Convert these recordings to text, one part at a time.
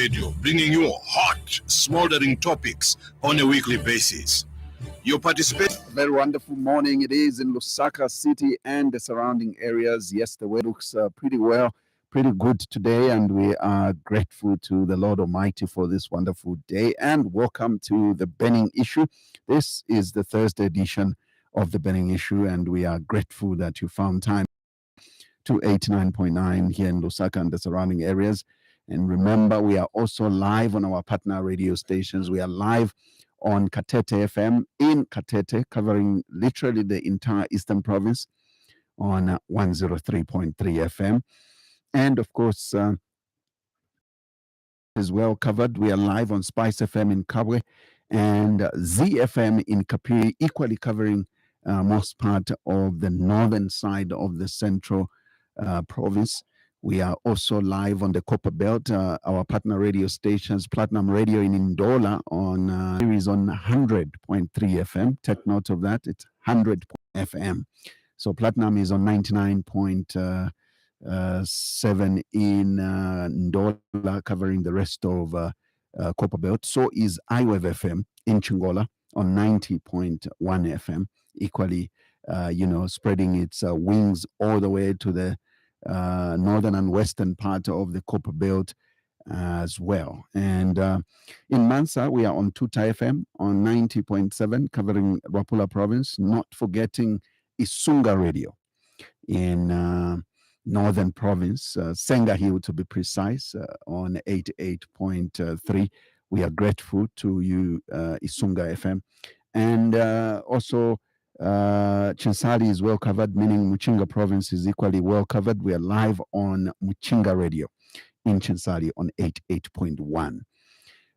Radio, bringing you hot, smoldering topics on a weekly basis. Your participation. Very wonderful morning it is in Lusaka City and the surrounding areas. Yes, the weather looks pretty good today, and we are grateful to the Lord Almighty for this wonderful day. And welcome to the Burning Issue. This is the Thursday edition of the Burning Issue, and we are grateful that you found time to 89.9 here in Lusaka and the surrounding areas. And remember, we are also live on our partner radio stations. We are live on Katete FM in Katete, covering literally the entire Eastern Province on 103.3 FM. And of course, is well covered. We are live on Spice FM in Kabwe and ZFM in Kapiri, equally covering most part of the northern side of the central province. We are also live on the Copper Belt, our partner radio stations, Platinum Radio in Ndola on series on 100.3 FM. Take note of that, it's 100 FM. So Platinum is on 99.7 in Ndola, covering the rest of Copper Belt. So is iWave FM in Chingola on 90.1 FM, equally, spreading its wings all the way to the northern and western part of the Copper Belt as well. And in Mansa, we are on Tuta FM on 90.7, covering Rapula province, not forgetting Isunga Radio in northern province, Senga Hill to be precise, on 88.3. We are grateful to you, Isunga FM. And also, Chinsali is well covered, meaning Muchinga province is equally well covered. We are live on Muchinga Radio in Chinsali on 88.1.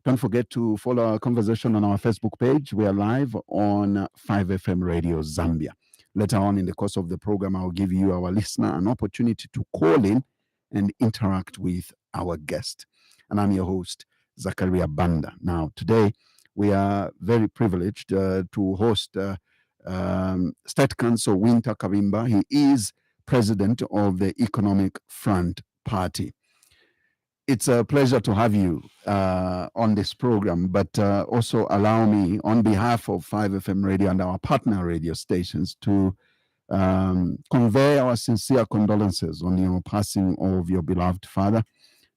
Don't forget to follow our conversation on our Facebook page. We are live on 5FM Radio Zambia. Later on in the course of the program, I'll give you, our listener, an opportunity to call in and interact with our guest. And I'm your host, Zachariah Banda. Now, today, we are very privileged to host State Council Wynter Kabimba. He is president of the Economic Front Party. It's a pleasure to have you on this program, but also allow me, on behalf of 5FM Radio and our partner radio stations, to convey our sincere condolences on your passing of your beloved father,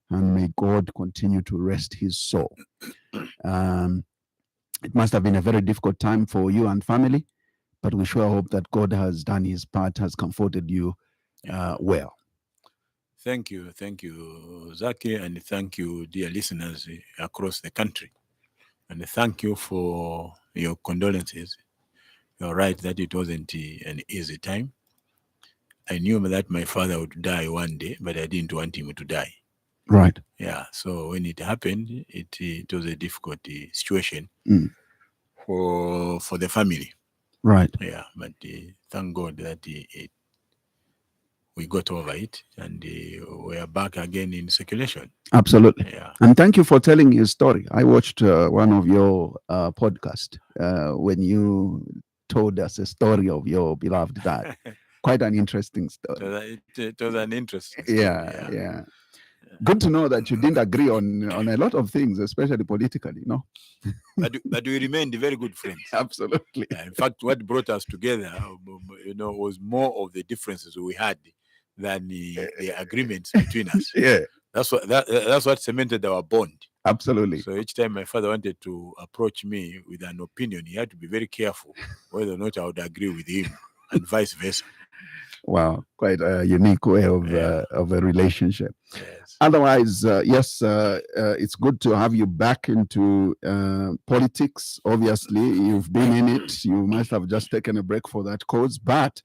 and may God continue to rest his soul. It must have been a very difficult time for you and family, but we sure hope that God has done his part, has comforted you well. Thank you, Zaki, and thank you, dear listeners across the country. And thank you for your condolences. You're right that it wasn't an easy time. I knew that my father would die one day, but I didn't want him to die. Right. Yeah, so when it happened, it was a difficult situation for the family. Right. Yeah, but thank God that we got over it, and we are back again in circulation. Absolutely. Yeah. And thank you for telling your story. I watched one of your podcasts when you told us a story of your beloved dad. Quite an interesting story. So it was an interesting story. Yeah. Good to know that you didn't agree on a lot of things, especially politically, no? But we remained very good friends. Absolutely. In fact, what brought us together, was more of the differences we had than the agreements between us. Yeah. That's what cemented our bond. Absolutely. So each time my father wanted to approach me with an opinion, he had to be very careful whether or not I would agree with him, and vice versa. Wow, quite a unique way of a relationship. Yes. Otherwise, it's good to have you back into politics. Obviously, you've been in it. You must have just taken a break for that cause. But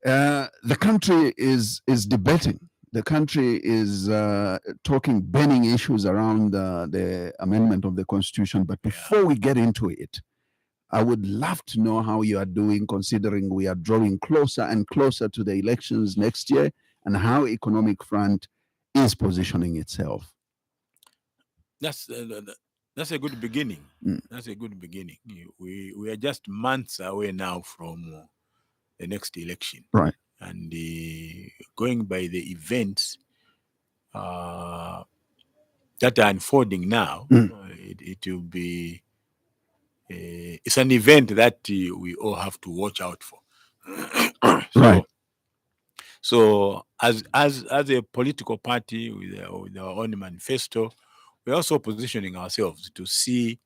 the country is debating. The country is talking burning issues around the amendment of the Constitution. But before we get into it, I would love to know how you are doing, considering we are drawing closer and closer to the elections next year, and how Economic Front is positioning itself. That's a good beginning. That's a good beginning. We are just months away now from the next election. Right. And going by the events, that are unfolding now, it will be it's an event that we all have to watch out for. Right. So as a political party with our own manifesto, we're also positioning ourselves to see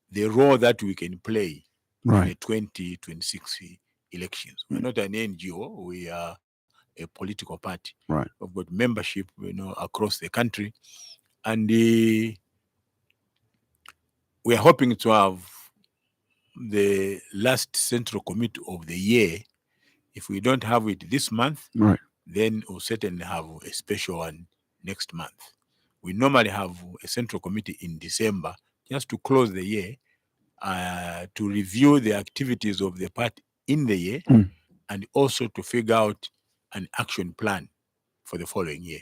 the role that we can play in the Right. 2026 elections. We're not an NGO, we are a political party. Right. We've got membership, across the country, and we are hoping to have the last central committee of the year. If we don't have it this month, Right. then we'll certainly have a special one next month. We normally have a central committee in December just to close the year, to review the activities of the party in the year, and also to figure out an action plan for the following year.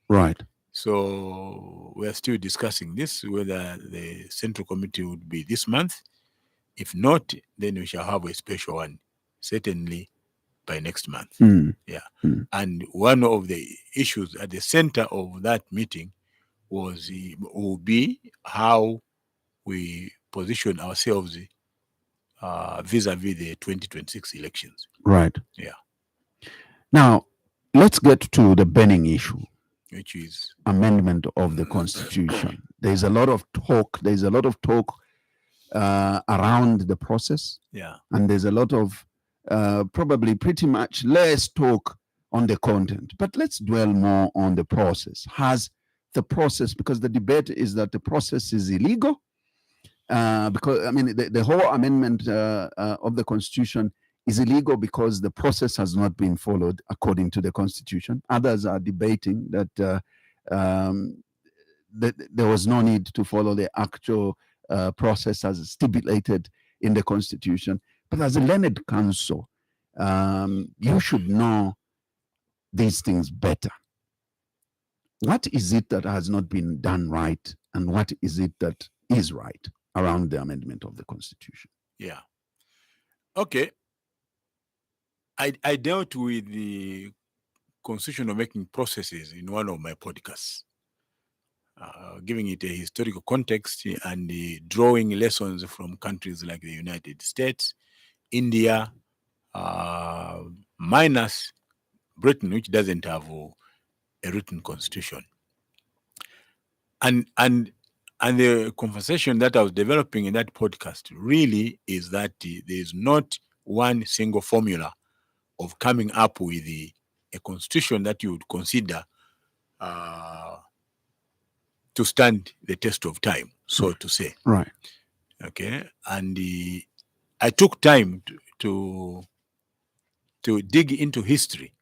Right. So we are still discussing this, whether the central committee would be this month. If not, then we shall have a special one, certainly by next month. And one of the issues at the center of that meeting will be how we position ourselves vis-a-vis the 2026 elections. Right. Yeah. Now, let's get to the burning issue, which is amendment of the Constitution. There's a lot of talk. There's a lot of talk around the process. Yeah. And there's a lot of probably pretty much less talk on the content. But let's dwell more on the process. Has the process, because the debate is that the process is illegal, because I mean the whole amendment of the Constitution is illegal because the process has not been followed according to the Constitution. Others are debating that, that there was no need to follow the actual process as stipulated in the Constitution. But as a learned counsel, you should know these things better. What is it that has not been done right, and what is it that is right around the amendment of the Constitution? Yeah. Okay. I dealt with the constitutional making processes in one of my podcasts, giving it a historical context and drawing lessons from countries like the United States, India, minus Britain, which doesn't have a written constitution. And the conversation that I was developing in that podcast really is that there is not one single formula of coming up with a constitution that you would consider to stand the test of time, so to say. Right. Okay. And I took time to dig into history,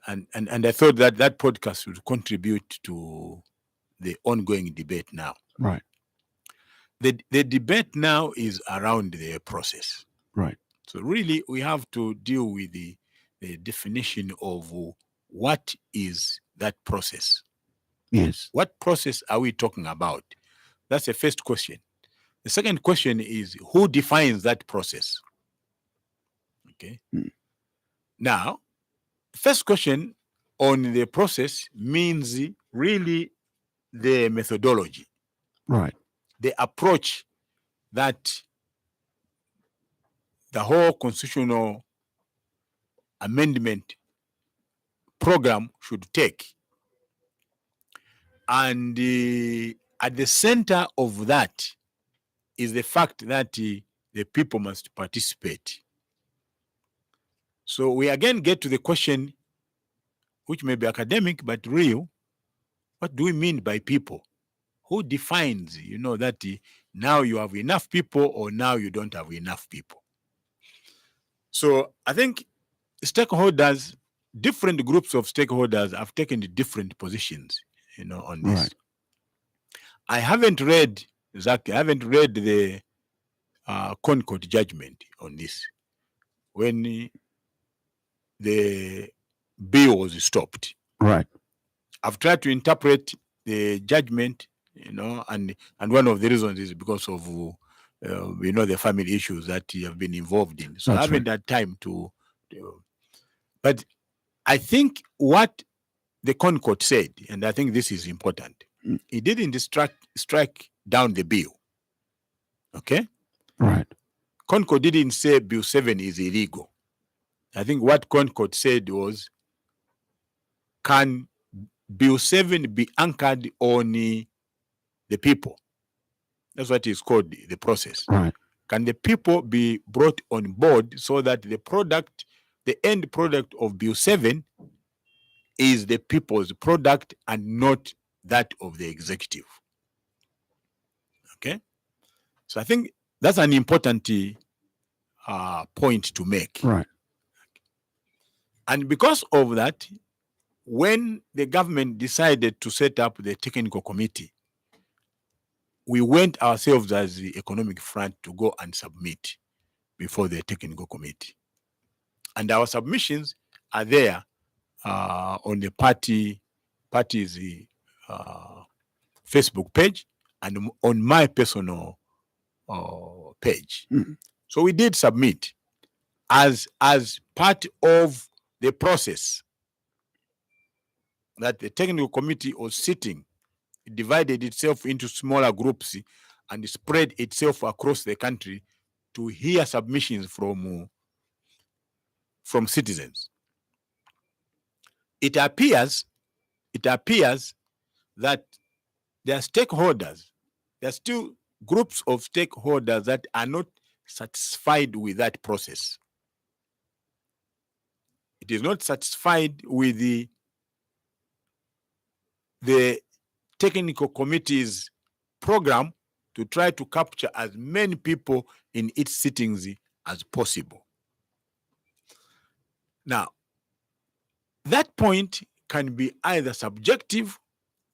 and I thought that podcast would contribute to the ongoing debate now. Right. The debate now is around the process. Right. So really, we have to deal with the definition of what is that process. Yes. What process are we talking about? That's the first question. The second question is, who defines that process? Okay. Now, first question on the process means really the methodology. Right. The approach that the whole constitutional amendment program should take. And at the center of that is the fact that the people must participate. So we again get to the question, which may be academic but real. What do we mean by people? Who defines, that now you have enough people or now you don't have enough people? So I think stakeholders, different groups of stakeholders have taken different positions, on this. Right. I haven't read, Zach, I haven't read the Concord judgment on this when the bill was stopped. Right. I've tried to interpret the judgment, and one of the reasons is because of the family issues that you have been involved in. So I haven't had time to but I think what the Concord said, and I think this is important, He didn't strike down the bill. Okay? Right. Concord didn't say Bill 7 is illegal. I think what Concord said was, can Bill 7 be anchored on the people? That's what is called the process. Right. Can the people be brought on board so that the end product of Bill 7 is the people's product and not that of the executive? Okay? So I think that's an important point to make. Right. And because of that, when the government decided to set up the technical committee, we went ourselves as the economic front to go and submit before the technical committee. And our submissions are there on the party's Facebook page and on my personal page. So we did submit as part of the process that the technical committee was sitting. It divided itself into smaller groups and spread itself across the country to hear submissions from citizens. It appears that there are stakeholders, there are still groups of stakeholders that are not satisfied with that process. It is not satisfied with the technical committee's program to try to capture as many people in its sittings as possible. Now, that point can be either subjective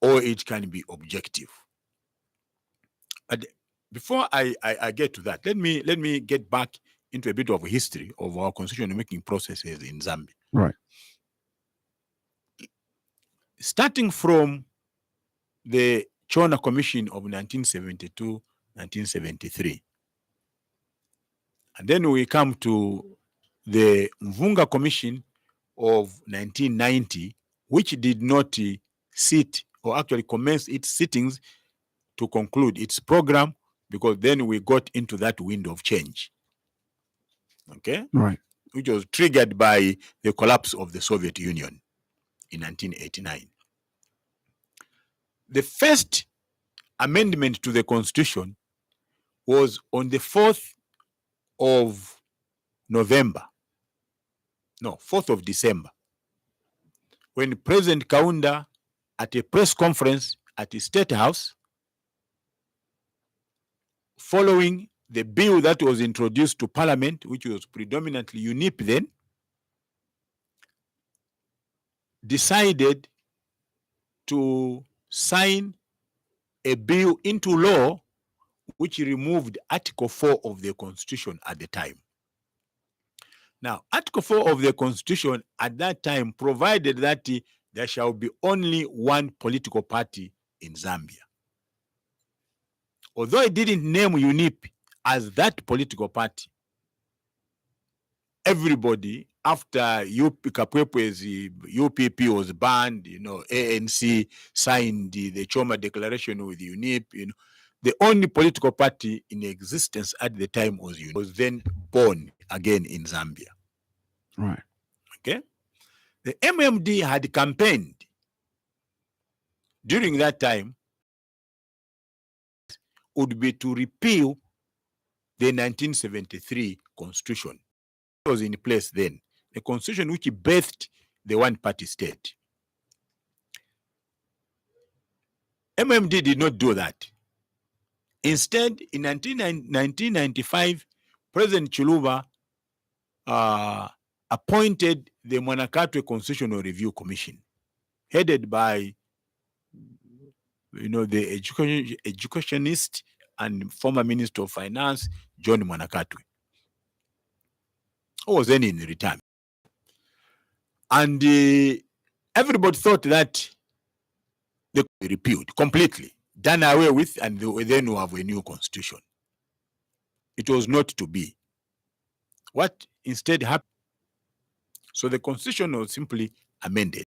or it can be objective. But before I get to that, let me get back into a bit of a history of our constitution making processes in Zambia. Right. Starting from the Chona Commission of 1972-1973. And then we come to the Mvunga Commission of 1990, which did not sit or actually commence its sittings to conclude its program, because then we got into that window of change. Okay? Right. Which was triggered by the collapse of the Soviet Union in 1989. The first amendment to the Constitution was on the 4th of December, when President Kaunda, at a press conference at the State House, following the bill that was introduced to Parliament, which was predominantly UNIP then, decided to sign a bill into law which removed Article 4 of the Constitution at the time. Now, Article 4 of the Constitution at that time provided that there shall be only one political party in Zambia. Although it didn't name UNIP as that political party, everybody, after Kapwepwe's UPP was banned, ANC signed the Choma Declaration with UNIP, the only political party in existence at the time was UNIP, was then born again in Zambia. Right. Okay? The MMD had campaigned during that time would be to repeal the 1973 Constitution. It was in place then, a constitution which birthed the one-party state. MMD did not do that. Instead, in 1995, President Chiluba appointed the Mwanakatwe Constitutional Review Commission, headed by the educationist and former Minister of Finance, John Mwanakatwe, who was then in retirement. And everybody thought that they could be repealed completely, done away with, and then we'll have a new constitution. It was not to be. What instead happened? So the constitution was simply amended.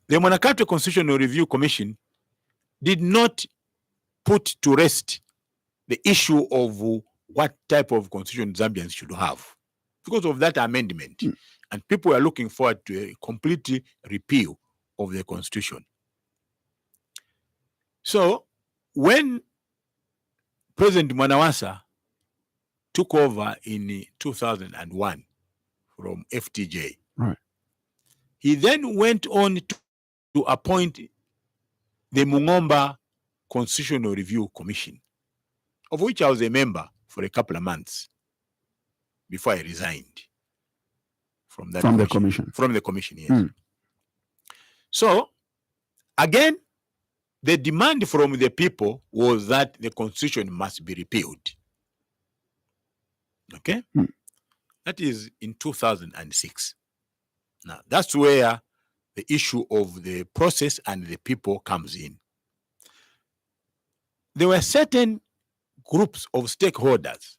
The Mwanakatwe Constitutional Review Commission did not put to rest the issue of what type of constitution Zambians should have because of that amendment. And people are looking forward to a complete repeal of the constitution. So when President Mwanawasa took over in 2001 from FTJ, right, he then went on to appoint the Mungomba Constitutional Review Commission, of which I was a member for a couple of months before I resigned from that the commission. From the commission, yes. So, again, the demand from the people was that the constitution must be repealed. Okay? That is in 2006. Now, that's where the issue of the process and the people comes in. There were certain groups of stakeholders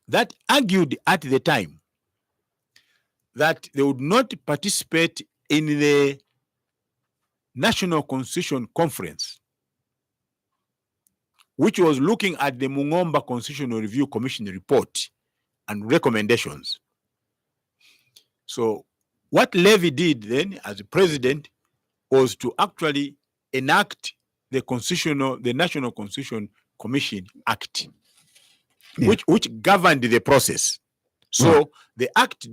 that argued at the time that they would not participate in the National Constitution Conference, which was looking at the Mungomba Constitutional Review Commission report and recommendations. So what Levy did then as president was to actually enact the National Constitution Commission Act, which governed the process. So the act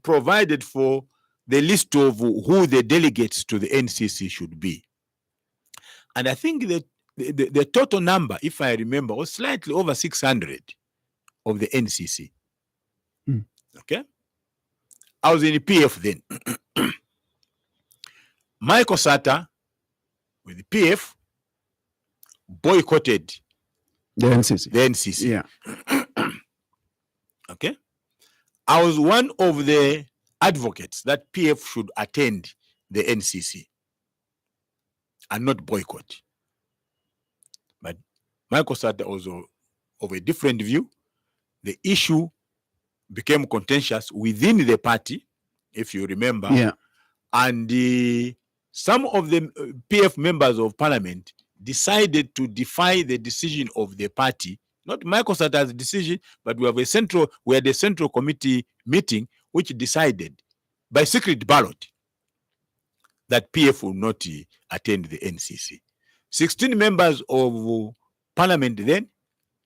provided for the list of who the delegates to the NCC should be. And I think that the total number, if I remember, was slightly over 600 of the NCC. Okay? I was in the PF then. Michael Sata, with the PF, boycotted the NCC. The NCC. Yeah. Okay? I was one of the advocates that PF should attend the NCC and not boycott. But Michael Sata was of a different view. The issue became contentious within the party, if you remember. Yeah. And some of the PF members of parliament decided to defy the decision of the party. Not Michael Sata's decision, but we had a central committee meeting which decided by secret ballot that PF will not attend the NCC. 16 members of parliament then,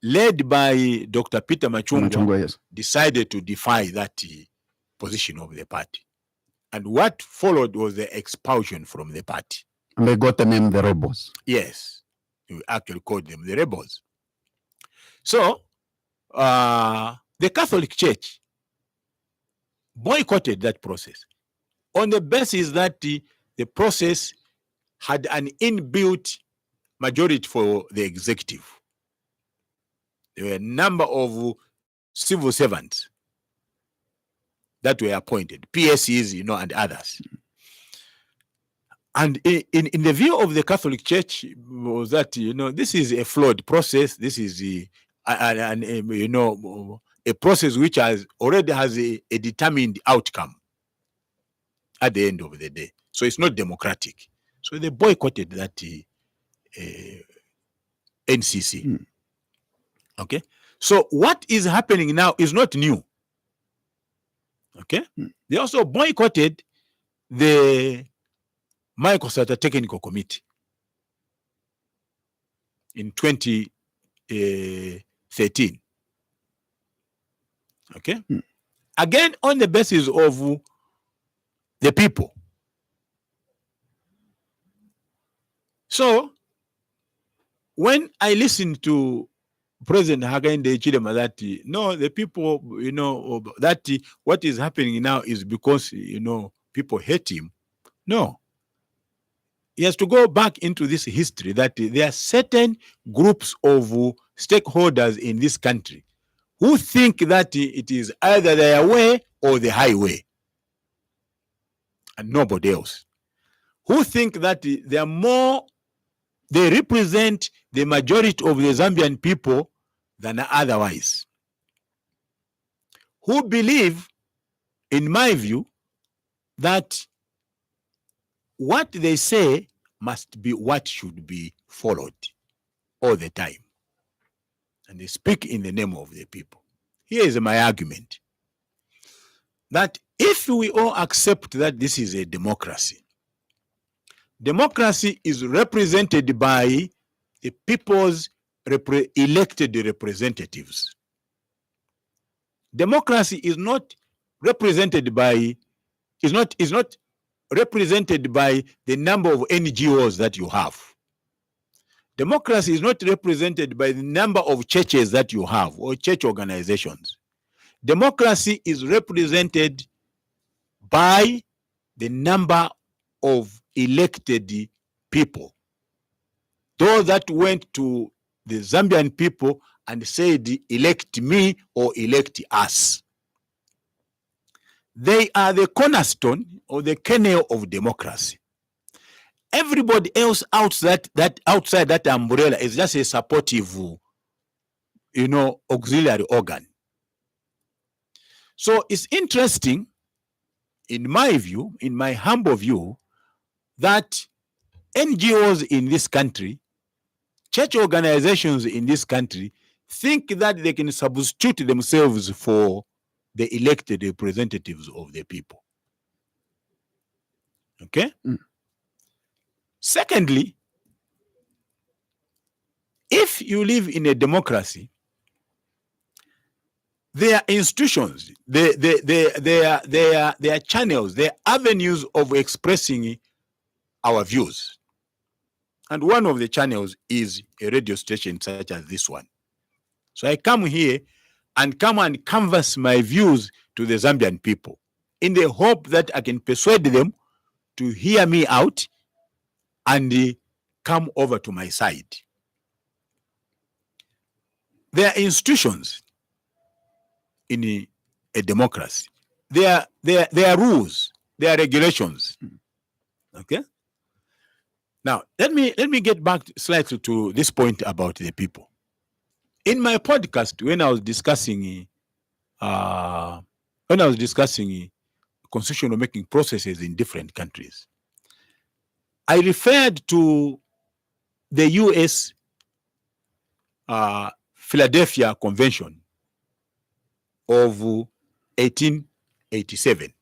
led by Dr. Peter Machungwa, yes, decided to defy that position of the party. And what followed was the expulsion from the party. And they got the name the rebels. Yes, we actually called them the rebels. So, the Catholic Church boycotted that process on the basis that the process had an inbuilt majority for the executive. There were a number of civil servants that were appointed, PSCs, and others. And in the view of the Catholic Church was that, this is a flawed process. This is a process which already has a determined outcome at the end of the day. So it's not democratic. So they boycotted that NCC. Okay? So what is happening now is not new. Okay? They also boycotted the Michael Sata Technical Committee in 2013. Okay? Again, on the basis of the people. So, when I listened to President Hakainde Hichilema that, the people, that what is happening now is because, people hate him. No. He has to go back into this history that there are certain groups of stakeholders in this country who think that it is either their way or the highway, and nobody else. Who think that they represent the majority of the Zambian people than otherwise. Who believe, in my view, that what they say must be what should be followed all the time. And they speak in the name of the people. Here is my argument. That if we all accept that this is a democracy, democracy is represented by the people's elected representatives. Democracy is not represented by, is not represented by the number of NGOs that you have. Democracy is not represented by the number of churches that you have or church organizations. Democracy is represented by the number of elected people. Those that went to the Zambian people and said, elect me or elect us. They are the cornerstone or the kernel of democracy. Everybody else outside that umbrella is just a supportive, auxiliary organ. So it's interesting, in my view, in my humble view, that NGOs in this country, church organizations in this country, think that they can substitute themselves for the elected representatives of the people. Okay? Secondly, if you live in a democracy, there are institutions, there are channels, there are avenues of expressing our views. And one of the channels is a radio station such as this one. So I come here and canvass my views to the Zambian people in the hope that I can persuade them to hear me out and come over to my side. There are institutions in a democracy. There are rules, there are regulations. Okay? Now, let me get back slightly to this point about the people. In my podcast, when I was discussing constitutional making processes in different countries, I referred to the U.S. Philadelphia Convention of 1787,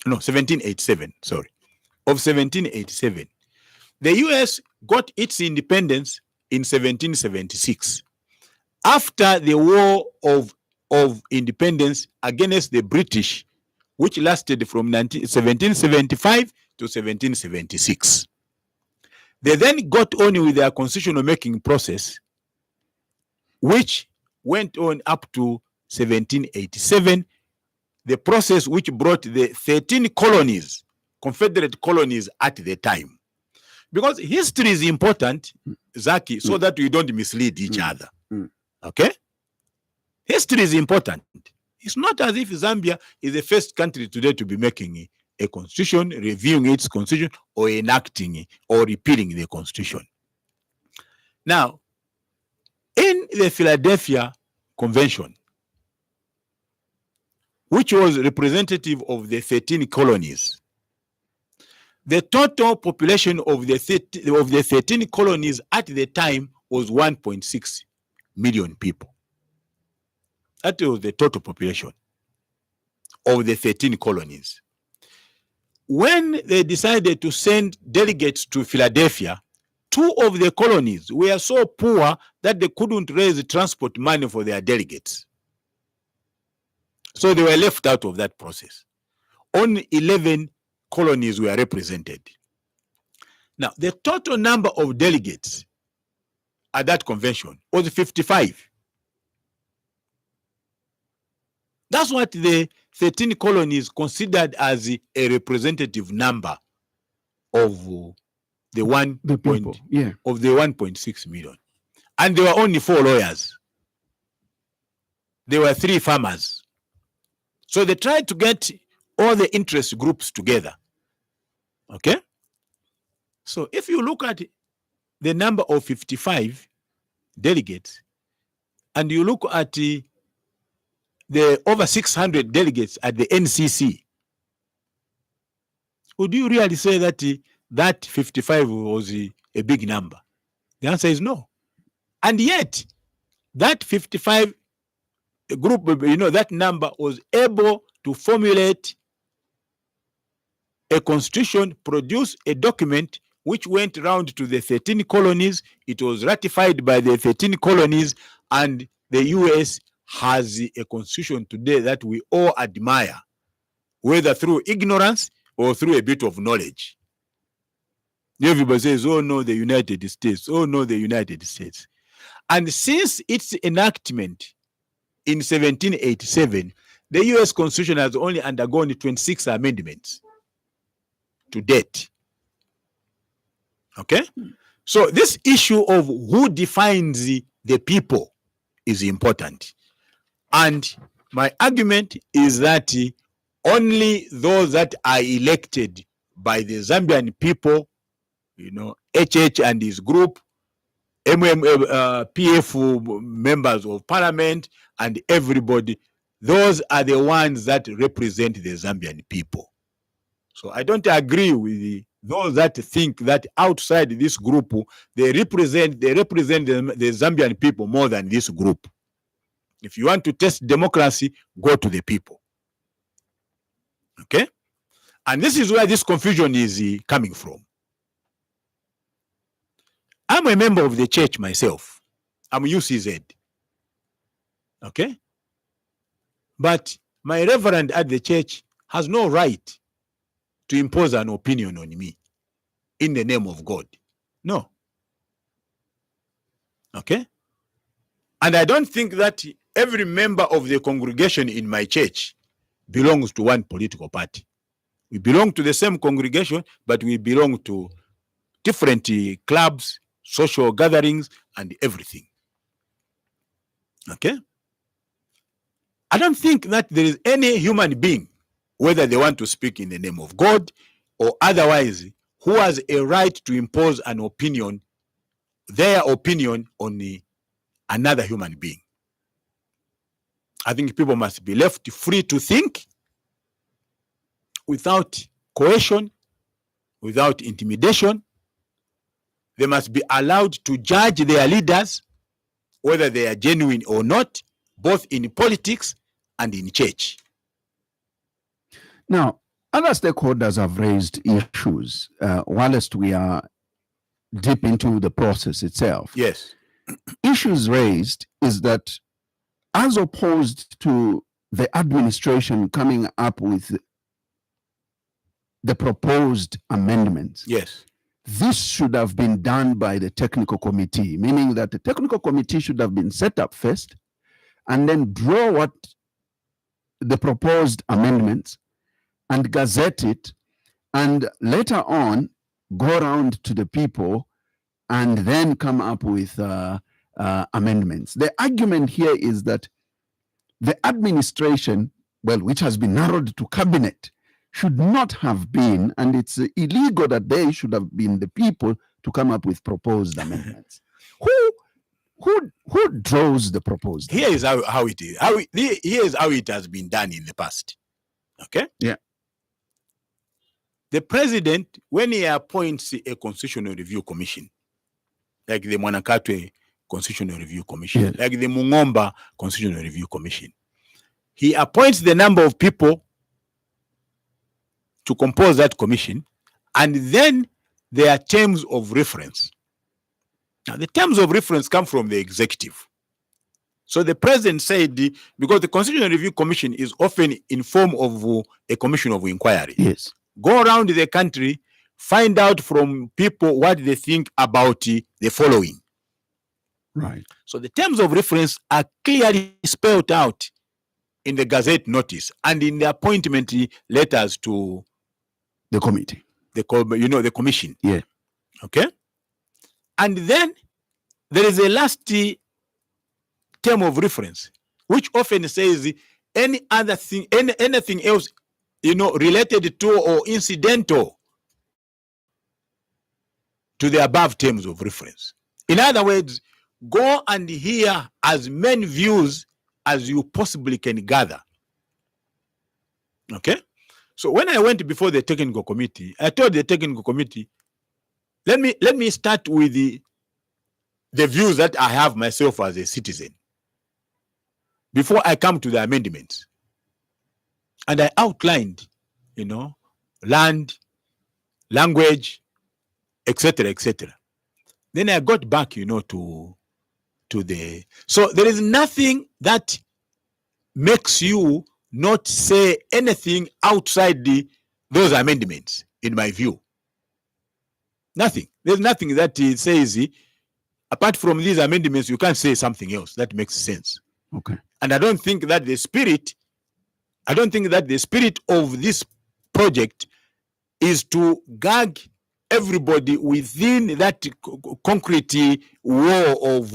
of 1787. The U.S. got its independence in 1776 after the War of Independence against the British, which lasted from 1775 to 1776. They then got on with their constitutional making process, which went on up to 1787, the process which brought the 13 colonies, Confederate colonies at the time. Because history is important, Zaki, so that we don't mislead each other. Okay? History is important. It's not as if Zambia is the first country today to be making a constitution, reviewing its constitution, or enacting or repealing the constitution. Now, in the Philadelphia Convention, which was representative of the 13 colonies, the total population of the 13 colonies at the time was 1.6 million people. That was the total population of the 13 colonies. When they decided to send delegates to Philadelphia, 2 of the colonies were so poor that they couldn't raise transport money for their delegates. So they were left out of that process. Only 11 colonies were represented. Now, the total number of delegates at that convention was 55. That's what the 13 colonies considered as a representative number of the 1.6 million. And there were only 4 lawyers. There were 3 farmers. So they tried to get all the interest groups together. Okay? So if you look at the number of 55 delegates, and you look at the over 600 delegates at the NCC, would you really say that that 55 was a big number? The answer is no. And yet, that 55 group, that number was able to formulate a constitution, produce a document which went around to the 13 colonies. It was ratified by the 13 colonies, and the US has a constitution today that we all admire, whether through ignorance or through a bit of knowledge. Everybody says, oh no, the United States, oh no, the United States. And since its enactment in 1787, the US Constitution has only undergone 26 amendments to date. Okay? So this issue of who defines the people is important. And my argument is that only those that are elected by the Zambian people, HH and his group, PF members of parliament, and everybody, those are the ones that represent the Zambian people. So I don't agree with those that think that outside this group, they represent the Zambian people more than this group. If you want to test democracy, go to the people. Okay? And this is where this confusion is coming from. I'm a member of the church myself. I'm UCZ. Okay? But my reverend at the church has no right to impose an opinion on me in the name of God. No. Okay? And I don't think that every member of the congregation in my church belongs to one political party. We belong to the same congregation, but we belong to different clubs, social gatherings, and everything. Okay? I don't think that there is any human being, whether they want to speak in the name of God or otherwise, who has a right to impose an opinion, their opinion on another human being. I think people must be left free to think without coercion, without intimidation. They must be allowed to judge their leaders, whether they are genuine or not, both in politics and in church. Now, other stakeholders have raised issues whilst we are deep into the process itself. Yes. Issues raised is that as opposed to the administration coming up with the proposed amendments, yes, this should have been done by the technical committee, meaning that the technical committee should have been set up first and then draw what the proposed amendments and gazette it, and later on go around to the people and then come up with amendments. The argument here is that the administration, well, which has been narrowed to cabinet, should not have been, and it's illegal that they should have been the people to come up with proposed amendments. Who draws the proposed? Here is how it is. Here is how it has been done in the past. Okay? Yeah. The president, when he appoints a constitutional review commission, like the Mwanakatwe Constitutional Review Commission, yes, like the Mungomba Constitutional Review Commission, he appoints the number of people to compose that commission, and then there are terms of reference. Now, the terms of reference come from the executive. So the president said, because the Constitutional Review Commission is often in form of a commission of inquiry. Yes. Go around the country, find out from people what they think about the following. Right. So the terms of reference are clearly spelled out in the Gazette notice and in the appointment letters to the committee, the commission. Yeah. Okay. And then there is a last term of reference, which often says any other thing, anything else, related to or incidental to the above terms of reference. In other words, go and hear as many views as you possibly can gather. Okay? So when I went before the technical committee, I told the technical committee, let me start with the views that I have myself as a citizen before I come to the amendments. And I outlined, land, language, etc., etc. Then I got back, to the. So there is nothing that makes you not say anything outside those amendments, in my view. Nothing. There's nothing that says, apart from these amendments, you can't say something else that makes sense. Okay. And I don't think that the spirit of this project is to gag everybody within that concrete wall of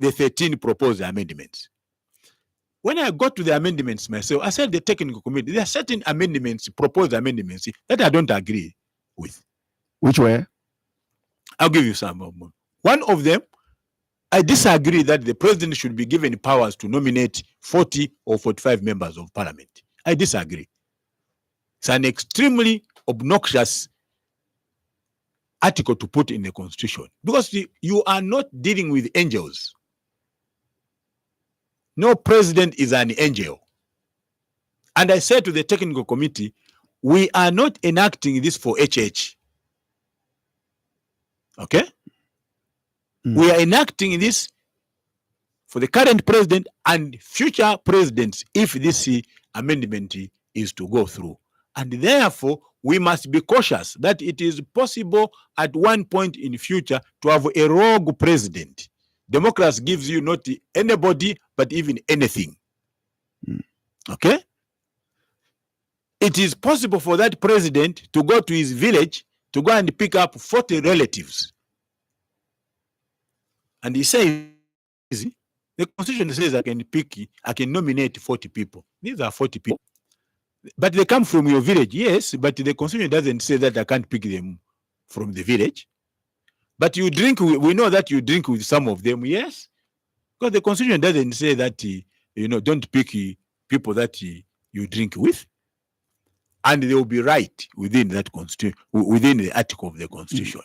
the 13 proposed amendments. When I got to the amendments myself, I said the technical committee, there are certain amendments, proposed amendments, that I don't agree with. Which were? I'll give you some of them. One of them, I disagree that the president should be given powers to nominate 40 or 45 members of parliament. I disagree. It's an extremely obnoxious article to put in the constitution, because you are not dealing with angels. No president is an angel. And I said to the technical committee, we are not enacting this for HH. Okay? We are enacting this for the current president and future presidents if this amendment is to go through. And therefore, we must be cautious that it is possible at one point in the future to have a rogue president. Democracy gives you not anybody, but even anything. Okay? It is possible for that president to go to his village to go and pick up 40 relatives. And he says, the constitution says I can nominate 40 people. These are 40 people. But they come from your village, yes, but the constitution doesn't say that I can't pick them from the village. But you drink, we know that you drink with some of them, yes, because the constitution doesn't say that, don't pick people that you drink with. And they will be right within that constitution, within the article of the constitution.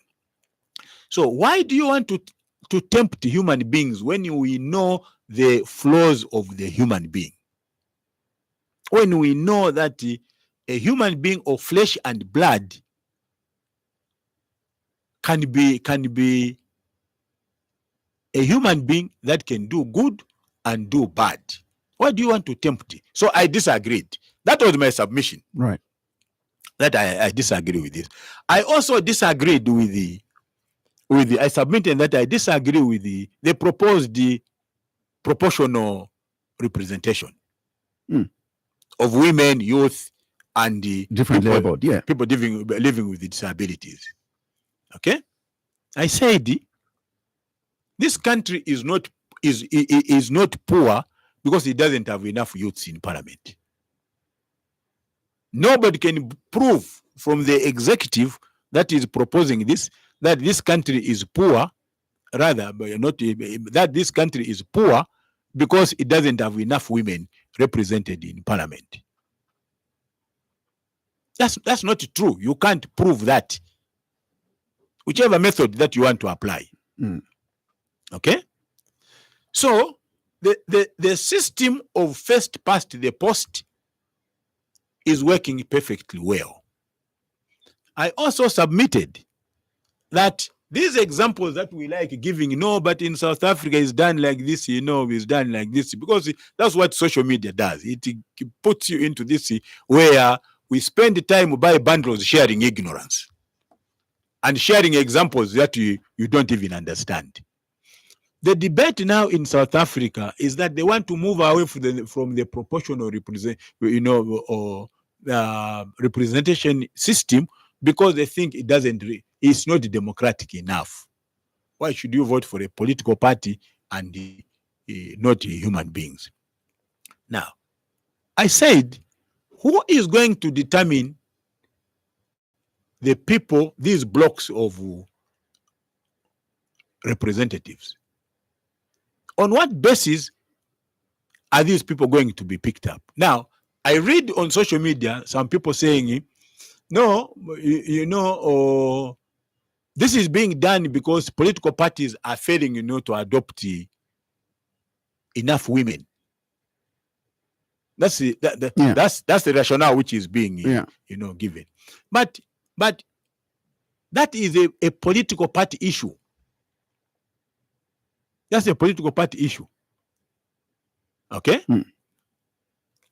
So why do you want to tempt human beings when we know the flaws of the human being? When we know that a human being of flesh and blood can be a human being that can do good and do bad. Why do you want to tempt? So I disagreed. That was my submission. Right. That I disagree with this. I also disagreed with I submitted that I disagree with the proposed proportional representation of women, youth, and the different people, labeled, people living with disabilities. Okay, I said this country is not poor because it doesn't have enough youths in parliament. Nobody can prove from the executive that is proposing this that this country is poor, rather, but not that this country is poor because it doesn't have enough women represented in parliament. That's not true. You can't prove that. Whichever method that you want to apply. Okay? So the system of first past the post is working perfectly well. I also submitted that these examples that we like giving, but in South Africa is done like this, is done like this, because that's what social media does. It puts you into this where we spend the time by bundles sharing ignorance and sharing examples that you don't even understand. The debate now in South Africa is that they want to move away from the proportional representation system because they think it's not democratic enough. Why should you vote for a political party and not human beings? Now, I said, who is going to determine the people, these blocks of representatives? On what basis are these people going to be picked up? Now, I read on social media some people saying, no, This is being done because political parties are failing, to adopt enough women. That's the that's the rationale which is being given. But that is a political party issue. That's a political party issue. Okay?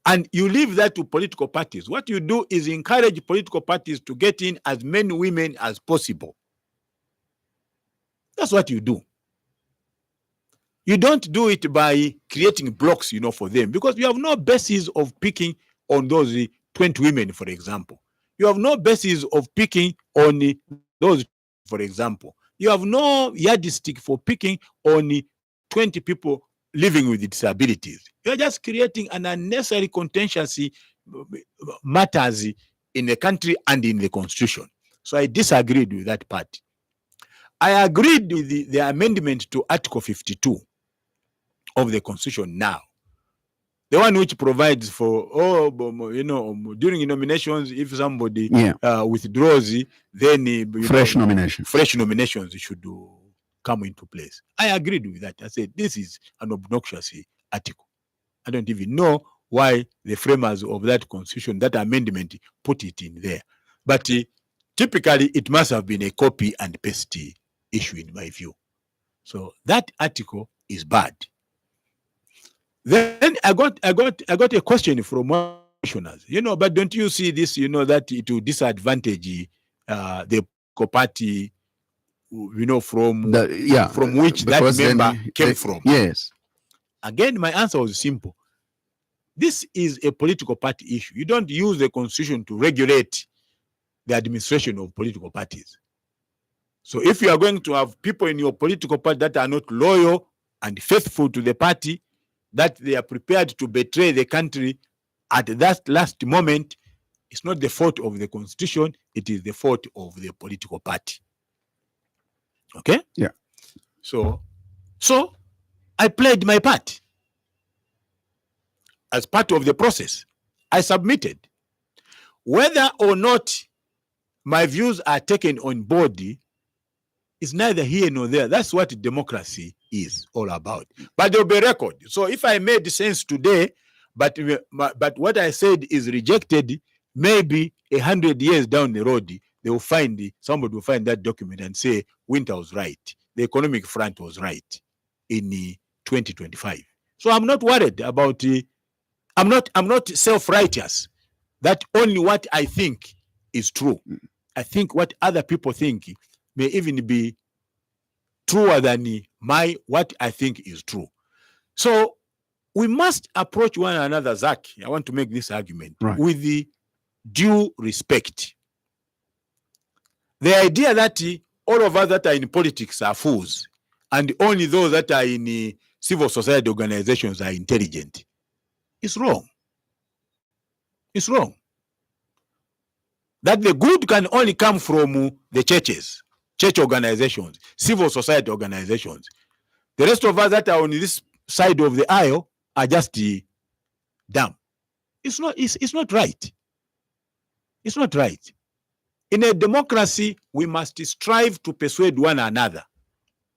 And you leave that to political parties. What you do is encourage political parties to get in as many women as possible. That's what you do. You don't do it by creating blocks, for them, because you have no basis of picking on those 20 women, for example. You have no basis of picking on those, for example. You have no yardstick for picking on 20 people living with disabilities. You're just creating an unnecessary contentious matters in the country and in the constitution. So I disagreed with that part. I agreed with the amendment to Article 52 of the constitution now. The one which provides for, during nominations, if somebody withdraws, then fresh nominations should come into place. I agreed with that. I said, this is an obnoxious article. I don't even know why the framers of that constitution, that amendment, put it in there. But typically, it must have been a copy and paste issue, in my view. So that article is bad. Then I got a question from commissioners, but don't you see this, that it will disadvantage the party, from which that member came from? Yes. Again, my answer was simple. This is a political party issue. You don't use the constitution to regulate the administration of political parties. So if you are going to have people in your political party that are not loyal and faithful to the party, that they are prepared to betray the country at that last moment, it's not the fault of the constitution, it is the fault of the political party. Okay? Yeah. So I played my part. As part of the process, I submitted. Whether or not my views are taken on board is neither here nor there. That's what democracy is all about. But there will be a record. So if I made sense today, but what I said is rejected, maybe 100 years down the road, somebody will find that document and say, Wynter was right. The economic front was right in 2025. So I'm not worried about, I'm not self-righteous. That only what I think is true. I think what other people think may even be truer than what I think is true. So we must approach one another, Zach. I want to make this argument with the due respect. The idea that all of us that are in politics are fools and only those that are in civil society organizations are intelligent is wrong. It's wrong. That the good can only come from the churches, church organizations, civil society organizations. The rest of us that are on this side of the aisle are just dumb. It's not right. It's not right. In a democracy, we must strive to persuade one another.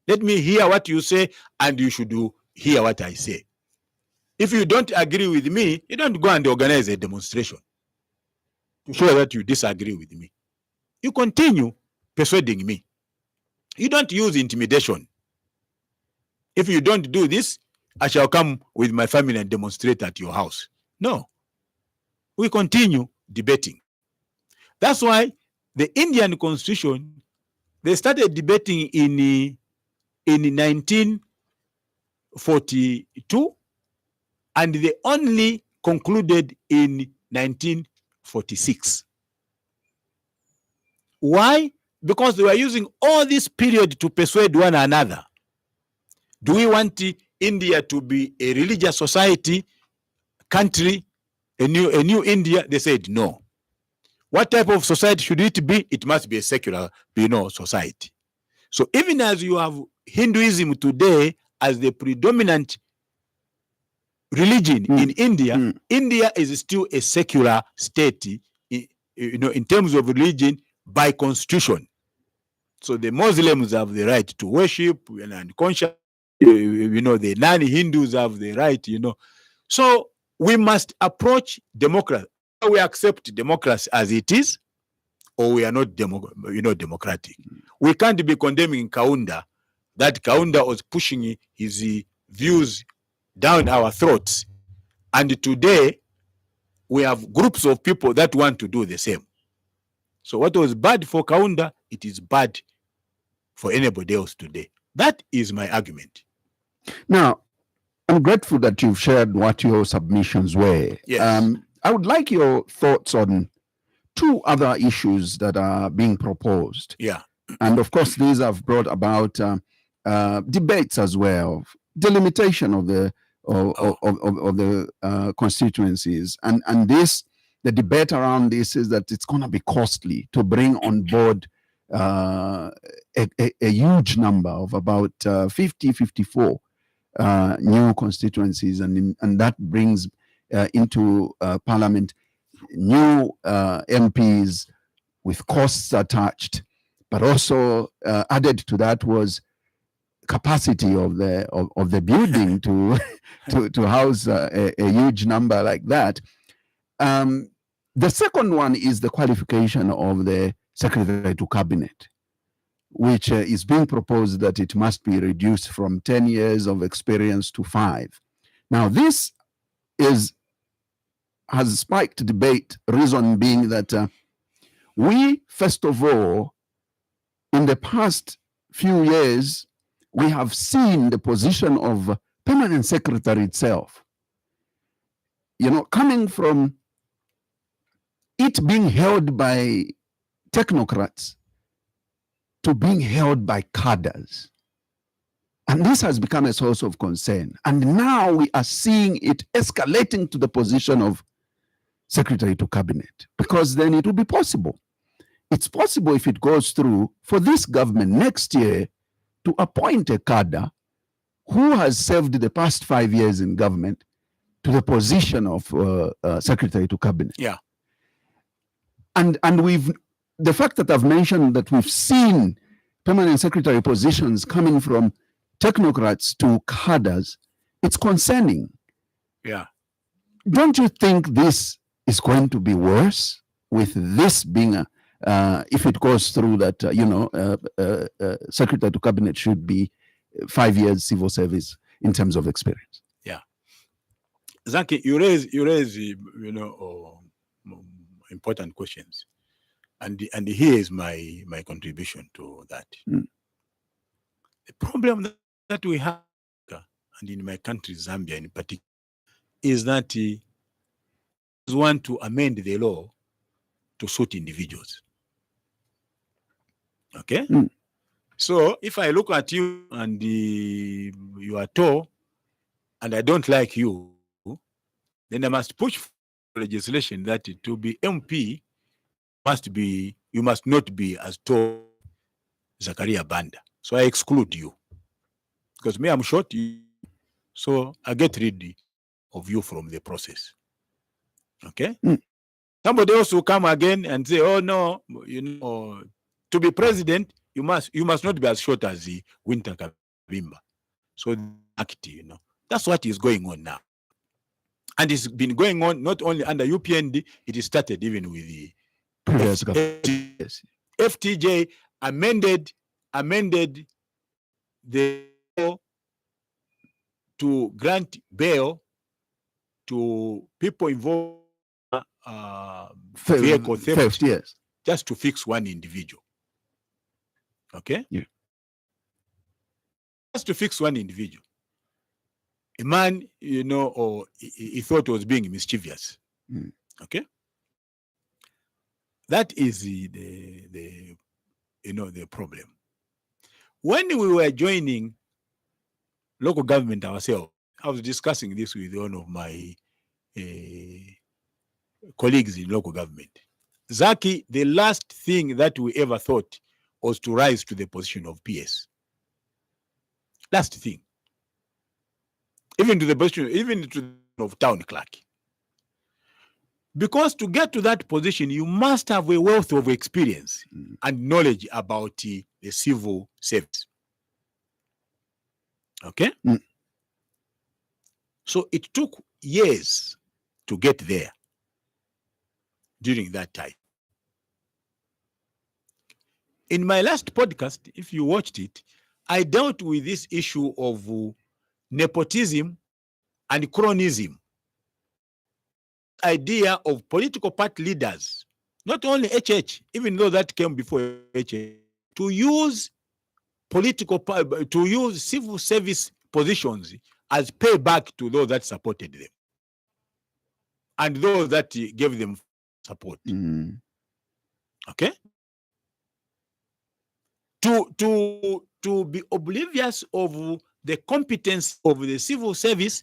Let me hear what you say, and you should hear what I say. If you don't agree with me, you don't go and organize a demonstration to show that you disagree with me. You continue persuading me. You don't use intimidation. If you don't do this, I shall come with my family and demonstrate at your house. No. We continue debating. That's why the Indian constitution, they started debating in 1942, and they only concluded in 1946. Why? Because they were using all this period to persuade one another. Do we want India to be a religious society, country, a new India? They said no. What type of society should it be? It must be a secular, society. So even as you have Hinduism today as the predominant religion in India, India is still a secular state, in terms of religion by constitution. So the Muslims have the right to worship and conscious, the non-Hindus have the right, So we must approach democracy. We accept democracy as it is, or we are not democratic. We can't be condemning Kaunda, that Kaunda was pushing his views down our throats. And today, we have groups of people that want to do the same. So what was bad for Kaunda, it is bad for anybody else today. That is my argument. Now, I'm grateful that you've shared what your submissions were. Yes. I would like your thoughts on two other issues that are being proposed. Yeah. And of course, these have brought about debates as well, delimitation of the constituencies, and the debate around this is that it's going to be costly to bring on board a huge number of about 54 new constituencies, and that brings into Parliament new MPs with costs attached. But also added to that was capacity of the building to house a huge number like that. The second one is the qualification of the Secretary to Cabinet, which is being proposed that it must be reduced from 10 years of experience to 5. Now, this has spiked debate, reason being that we, first of all, in the past few years, we have seen the position of permanent secretary itself, coming from it being held by technocrats to being held by cadres. And this has become a source of concern. And now we are seeing it escalating to the position of Secretary to Cabinet, because then it will be possible. It's possible, if it goes through, for this government next year to appoint a cadre who has served the past 5 years in government to the position of Secretary to Cabinet. Yeah. And the fact that I've mentioned that we've seen permanent secretary positions coming from technocrats to cadres, it's concerning. Yeah. Don't you think this is going to be worse with this being if it goes through that, Secretary to Cabinet should be 5 years civil service in terms of experience? Yeah. Zaki, you raise important questions. And here is my contribution to that. The problem that we have, and in my country, Zambia in particular, is that we want to amend the law to suit individuals. Okay? So if I look at you and you are tall and I don't like you, then I must push for legislation that to be MP you must not be as tall as Zachariah Banda. So I exclude you. Because me, I'm short, so I get rid of you from the process. Okay? Somebody else will come again and say, oh no, to be president, you must not be as short as the Wynter Kabimba. So that's what is going on now. And it's been going on not only under UPND, it started even with the FTJ amended the law to grant bail to people involved vehicle theft, yes, just to fix one individual. Okay? Yeah. Just to fix one individual. A man, or he thought was being mischievous. Okay? That is the problem. When we were joining local government ourselves, I was discussing this with one of my colleagues in local government. Zaki, the last thing that we ever thought was to rise to the position of PS. Last thing. Even to the position of town clerk. Because to get to that position, you must have a wealth of experience and knowledge about the civil service. Okay? So it took years to get there during that time. In my last podcast, if you watched it, I dealt with this issue of nepotism and cronyism. Idea of political party leaders, not only HH, even though that came before HH, to use civil service positions as payback to those that supported them and those that gave them support. Okay? To be oblivious of the competence of the civil service,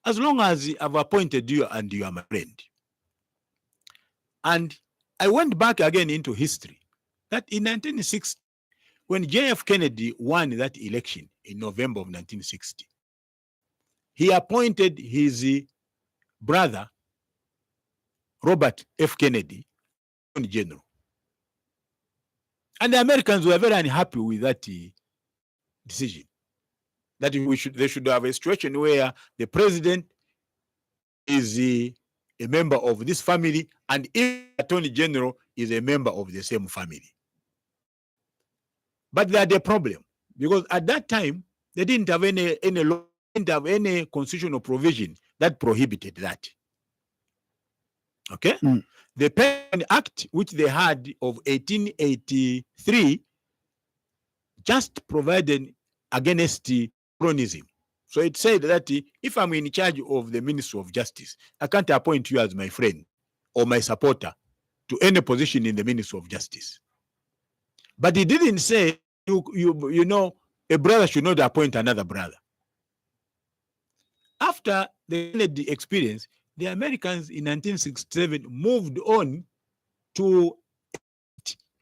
as long as I've appointed you and you are my friend. And I went back again into history, that in 1960, when JF Kennedy won that election in November of 1960, he appointed his brother, Robert F. Kennedy, Attorney General. And the Americans were very unhappy with that decision. That they should have a situation where the president is a member of this family, and if the Attorney General is a member of the same family. But they had a problem, because at that time they didn't have any law, didn't have any constitutional provision that prohibited that. Okay? The Pension Act, which they had of 1883, just provided against cronyism. So it said that if I'm in charge of the Ministry of Justice, I can't appoint you as my friend or my supporter to any position in the Ministry of Justice. But he didn't say, you know, a brother should not appoint another brother. After the Kennedy experience, the Americans in 1967 moved on to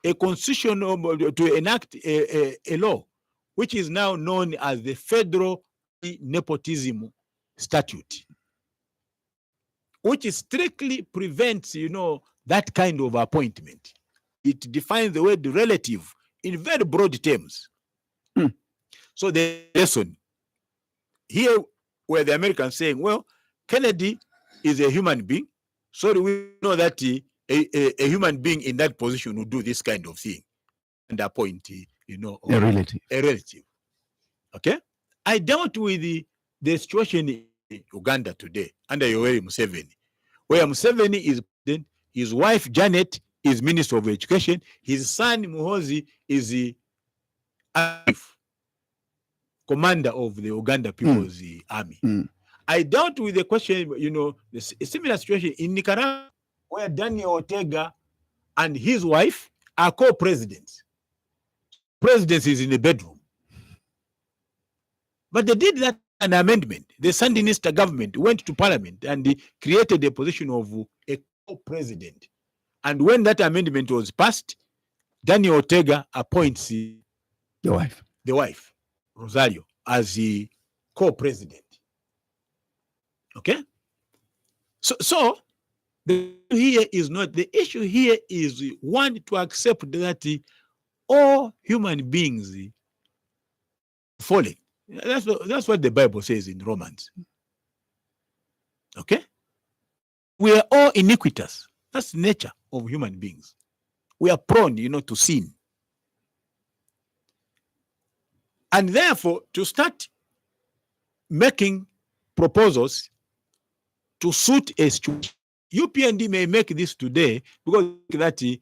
a constitution, to enact a law, which is now known as the Federal Nepotism Statute, which strictly prevents, you know, that kind of appointment. It defines the word relative in very broad terms. So the lesson here, where the Americans saying, well, Kennedy is a human being, so we know that a human being in that position will do this kind of thing and appoint, you know, a relative. Okay? I dealt with the situation in Uganda today under Yoweri Museveni, where Museveni is president, his wife Janet is Minister of Education, his son Muhoozi is the commander of the Uganda People's Army. I dealt with the question, you know, a similar situation in Nicaragua, where Daniel Ortega and his wife are co-presidents. President is in the bedroom. But they did that an amendment. The Sandinista government went to parliament and created a position of a co-president. And when that amendment was passed, Daniel Ortega appoints the wife, Rosario, as the co-president. Okay? So the issue here is one, to accept that all human beings fallen. That's what the Bible says in Romans. Okay? We are all iniquitous. That's the nature of human beings. We are prone, you know, to sin. And therefore, to start making proposals to suit a situation, UPND may make this today because that the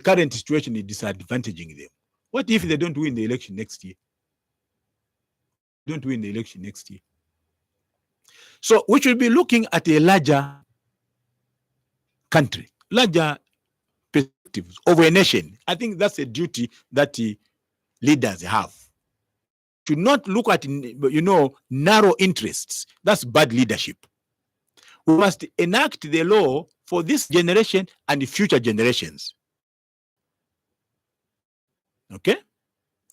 current situation is disadvantaging them. What if they don't win the election next year? So we should be looking at a larger country, larger perspectives of a nation. I think that's a duty that leaders have. Should not look at, you know, narrow interests. That's bad leadership. We must enact the law for this generation and future generations. Okay?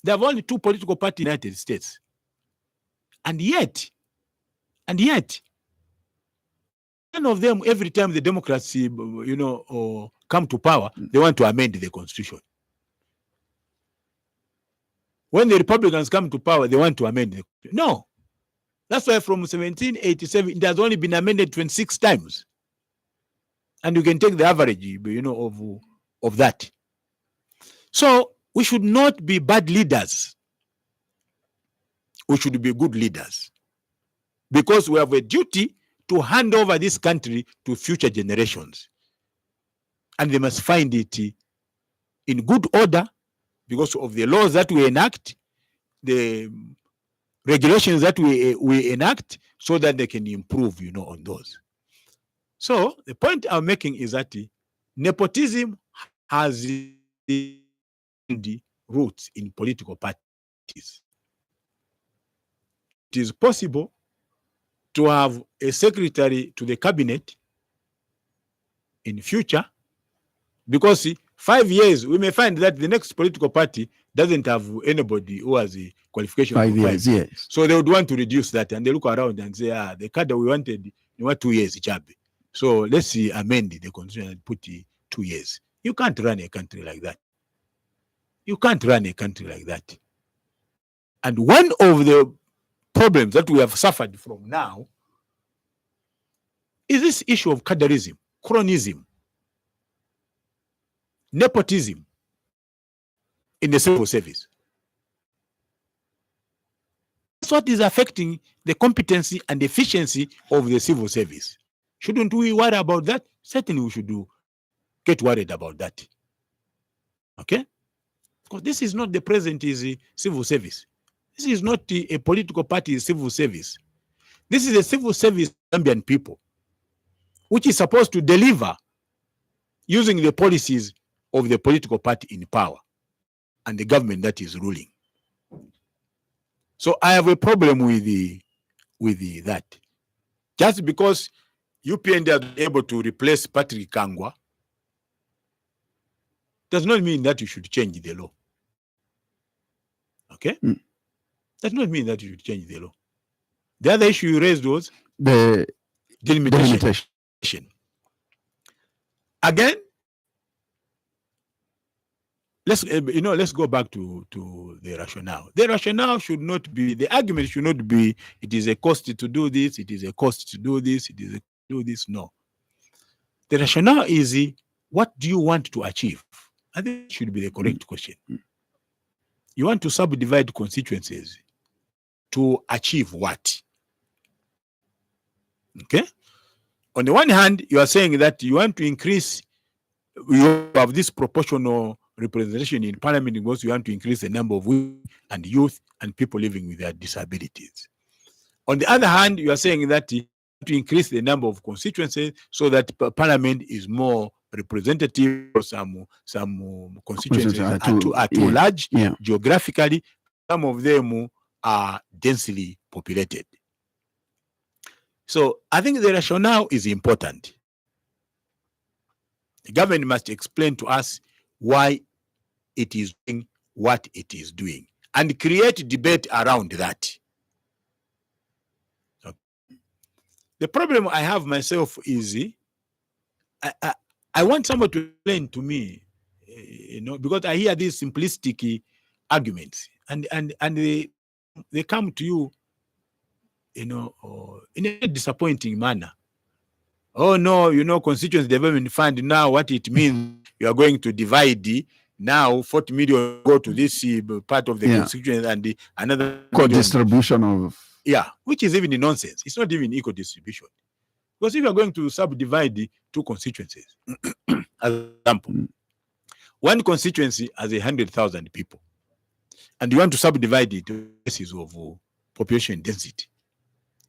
There are only two political parties in the United States. And yet, none of them, every time the Democrats, you know, come to power, they want to amend the Constitution. when the Republicans come to power, they want to amend the Constitution. No. That's why from 1787, it has only been amended 26 times. And you can take the average, of that. So we should not be bad leaders. We should be good leaders. Because we have a duty to hand over this country to future generations. And they must find it in good order because of the laws that we enact, the regulations that we enact, so that they can improve, on those. So the point I'm making is that nepotism has the roots in political parties. It is possible to have a secretary to the cabinet in future, because 5 years we may find that the next political party doesn't have anybody who has a qualification. 5 years, yes. So they would want to reduce that, and they look around and say, the cadre we wanted, 2 years, Chabe. So let's amend the constitution and put 2 years. You can't run a country like that. You can't run a country like that. And one of the problems that we have suffered from now is this issue of cadreism, cronyism, nepotism in the civil service. That's what is affecting the competency and efficiency of the civil service. Shouldn't we worry about that? Certainly we should get worried about that. Okay? Because this is not the present civil service. This is not a political party civil service. This is a civil service of Zambian people, which is supposed to deliver using the policies of the political party in power and the government that is ruling. So I have a problem with that. Just because UPND are able to replace Patrick Kangwa does not mean that you should change the law. Okay? Does not mean that you should change the law. The other issue you raised was the delimitation. Again, let's go back to the rationale. The rationale should not be, the argument should not be, it is a cost to do this, it is a cost to do this, it is a do this. No. The rationale is, what do you want to achieve? I think it should be the correct question. You want to subdivide constituencies to achieve what? Okay? On the one hand, you are saying that you want to increase, you have this proportional representation in parliament because you want to increase the number of women and youth and people living with their disabilities. On the other hand, you are saying that to increase the number of constituencies so that parliament is more representative, or some constituencies are too large geographically. Some of them are densely populated. So I think the rationale is important. The government must explain to us why it is doing what it is doing and create debate around that. Okay. The problem I have myself is I want someone to explain to me, because I hear these simplistic arguments and they come to you, in a disappointing manner. Oh no, constituency development fund, now what it means, you are going to divide now 40 million go to this part of the constituency and another equal distribution of which is even nonsense. It's not even equal distribution. Because if you are going to subdivide the two constituencies, as an example, one constituency has 100,000 people, and you want to subdivide it to basis of population density.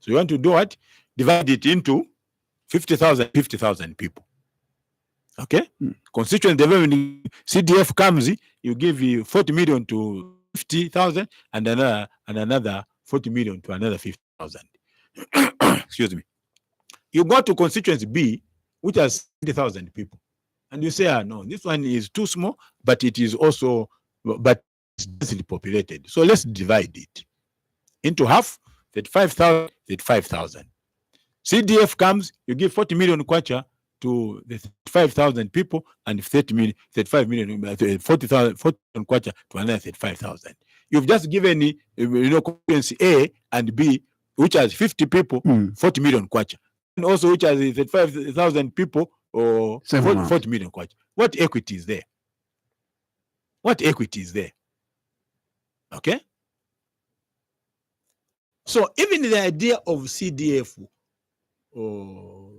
So you want to do what? Divide it into 50,000 people. Okay? Constituent development, CDF comes, you give 40 million to 50,000 and another 40 million to another 50,000. Excuse me. You go to constituency B, which has 20,000 people, and you say, no, this one is too small, but it is also, but it's densely populated. So let's divide it into half, 35,000, 35,000. CDF comes, you give 40 million kwacha to the 35,000 people and 40,000 kwacha to another 35,000. You've just given constituency A and B, which has 50 people, 40 million kwacha, and also which has 35,000 people or 40 million kwacha. What equity is there? What equity is there? Okay. So even the idea of CDF or